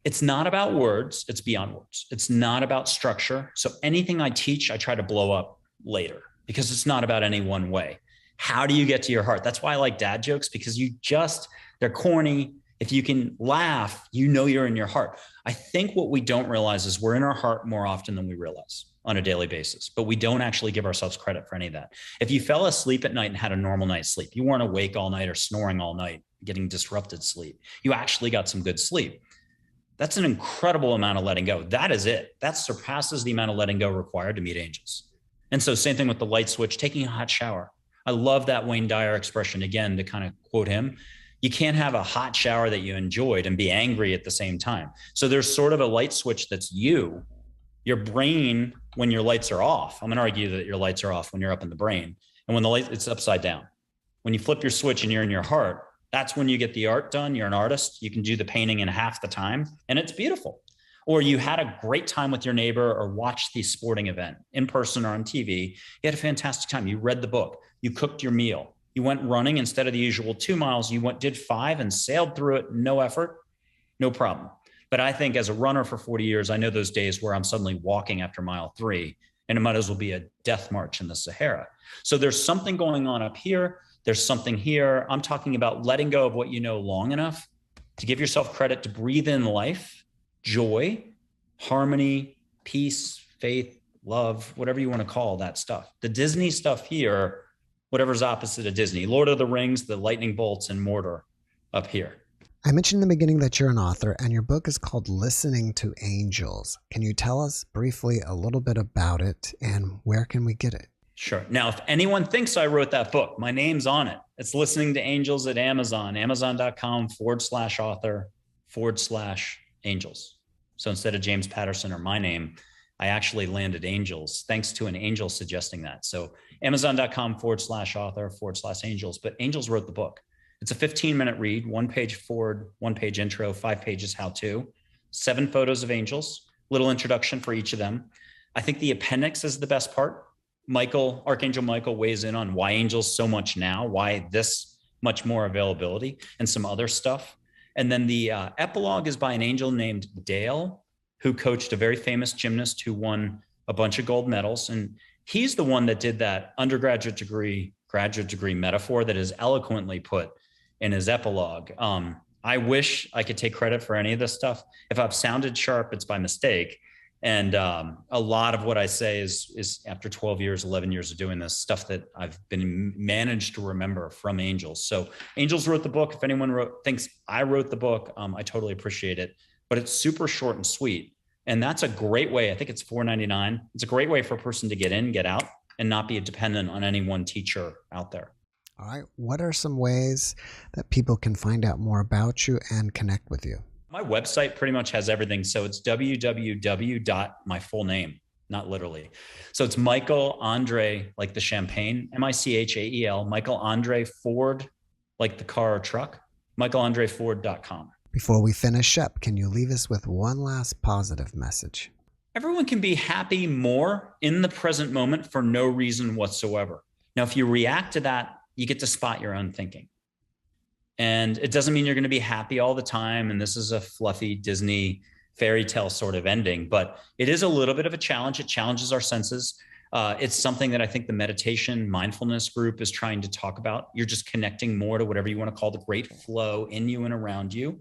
It's not about words, it's beyond words. It's not about structure. So anything I teach, I try to blow up later because it's not about any one way. How do you get to your heart? That's why I like dad jokes, because they're corny. If you can laugh, you're in your heart. I think what we don't realize is we're in our heart more often than we realize on a daily basis, but we don't actually give ourselves credit for any of that. If you fell asleep at night and had a normal night's sleep, you weren't awake all night or snoring all night, getting disrupted sleep. You actually got some good sleep. That's an incredible amount of letting go. That is it. That surpasses the amount of letting go required to meet angels. And so same thing with the light switch, taking a hot shower. I love that Wayne Dyer expression, again, to kind of quote him. You can't have a hot shower that you enjoyed and be angry at the same time. So there's sort of a light switch that's you Your brain, when your lights are off, I'm going to argue that your lights are off when you're up in the brain. And when the light, it's upside down. When you flip your switch and you're in your heart, that's when you get the art done. You're an artist. You can do the painting in half the time and it's beautiful. Or you had a great time with your neighbor or watched the sporting event in person or on TV. You had a fantastic time. You read the book. You cooked your meal. You went running instead of the usual 2 miles. You did 5 and sailed through it. No effort, no problem. But I think as a runner for 40 years, I know those days where I'm suddenly walking after mile 3 and it might as well be a death march in the Sahara. So there's something going on up here. There's something here. I'm talking about letting go of what you know long enough to give yourself credit to breathe in life, joy, harmony, peace, faith, love, whatever you want to call that stuff. The Disney stuff here, whatever's opposite of Disney, Lord of the Rings, the lightning bolts and mortar up here. I mentioned in the beginning that you're an author and your book is called Listening to Angels. Can you tell us briefly a little bit about it and where can we get it? Sure. Now, if anyone thinks I wrote that book, my name's on it. It's Listening to Angels at Amazon, amazon.com/author/angels. So instead of James Patterson or my name, I actually landed angels thanks to an angel suggesting that. So amazon.com/author/angels, but angels wrote the book. It's a 15-minute read, 1 page forward, 1 page intro, 5 pages how to, 7 photos of angels, little introduction for each of them. I think the appendix is the best part. Archangel Michael weighs in on why angels so much now, why this much more availability and some other stuff. And then the epilogue is by an angel named Dale, who coached a very famous gymnast who won a bunch of gold medals. And he's the one that did that undergraduate degree, graduate degree metaphor that is eloquently put in his epilogue. I wish I could take credit for any of this stuff. If I've sounded sharp, it's by mistake. And a lot of what I say is after 12 years, 11 years of doing this, stuff that I've been managed to remember from angels. So angels wrote the book. If anyone thinks I wrote the book, I totally appreciate it. But it's super short and sweet. And that's a great way. I think it's $4.99. It's a great way for a person to get in, get out, and not be dependent on any one teacher out there. All right. What are some ways that people can find out more about you and connect with you? My website pretty much has everything. So it's my full name, not literally. So it's Michael André, like the champagne, Michael, Michael André Ford, like the car or truck, michaelandreford.com. Before we finish up, can you leave us with one last positive message? Everyone can be happy more in the present moment for no reason whatsoever. Now, if you react to that, you get to spot your own thinking. And it doesn't mean you're going to be happy all the time. And this is a fluffy Disney fairy tale sort of ending, but it is a little bit of a challenge. It challenges our senses. It's something that I think the meditation mindfulness group is trying to talk about. You're just connecting more to whatever you want to call the great flow in you and around you.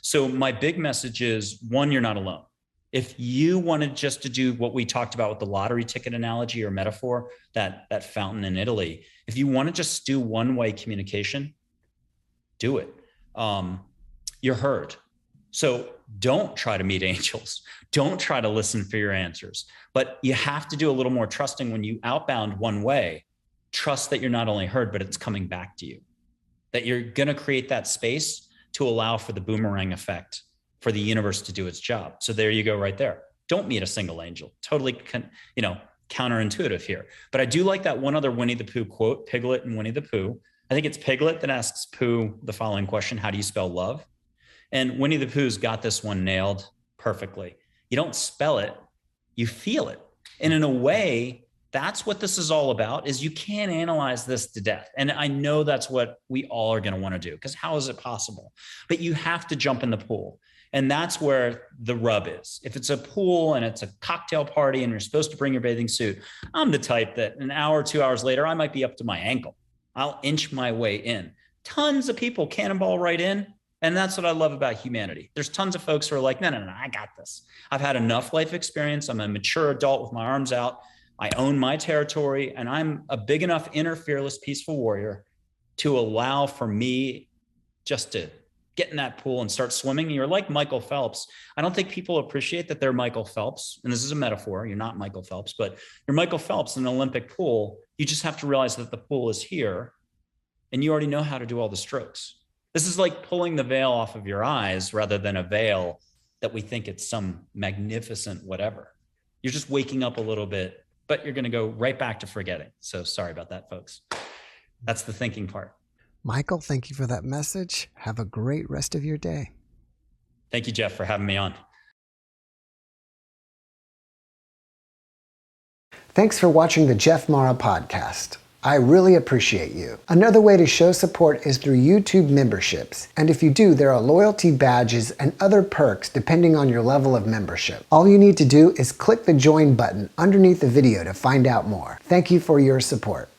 So my big message is, one, you're not alone. If you wanted just to do what we talked about with the lottery ticket analogy or metaphor, that fountain in Italy, if you want to just do one-way communication, do it. You're heard. So don't try to meet angels. Don't try to listen for your answers. But you have to do a little more trusting when you outbound one way. Trust that you're not only heard, but it's coming back to you. That you're going to create that space to allow for the boomerang effect for the universe to do its job. So there you go right there. Don't meet a single angel. Totally, counterintuitive here. But I do like that one other Winnie the Pooh quote, Piglet and Winnie the Pooh. I think it's Piglet that asks Pooh the following question: how do you spell love? And Winnie the Pooh's got this one nailed perfectly. You don't spell it, you feel it. And in a way, that's what this is all about, is you can't analyze this to death. And I know that's what we all are going to want to do, because how is it possible? But you have to jump in the pool. And that's where the rub is. If it's a pool and it's a cocktail party and you're supposed to bring your bathing suit, I'm the type that an hour, 2 hours later, I might be up to my ankle. I'll inch my way in. Tons of people cannonball right in. And that's what I love about humanity. There's tons of folks who are like, no, I got this. I've had enough life experience. I'm a mature adult with my arms out. I own my territory, and I'm a big enough inner fearless, peaceful warrior to allow for me just to get in that pool and start swimming. You're like Michael Phelps. I don't think people appreciate that they're Michael Phelps. And this is a metaphor. You're not Michael Phelps, but you're Michael Phelps in an Olympic pool. You just have to realize that the pool is here and you already know how to do all the strokes. This is like pulling the veil off of your eyes rather than a veil that we think it's some magnificent whatever. You're just waking up a little bit, but you're going to go right back to forgetting. So sorry about that, folks. That's the thinking part. Michael, thank you for that message. Have a great rest of your day. Thank you, Jeff, for having me on. Thanks for watching the Jeff Mara podcast. I really appreciate you. Another way to show support is through YouTube memberships. And if you do, there are loyalty badges and other perks depending on your level of membership. All you need to do is click the join button underneath the video to find out more. Thank you for your support.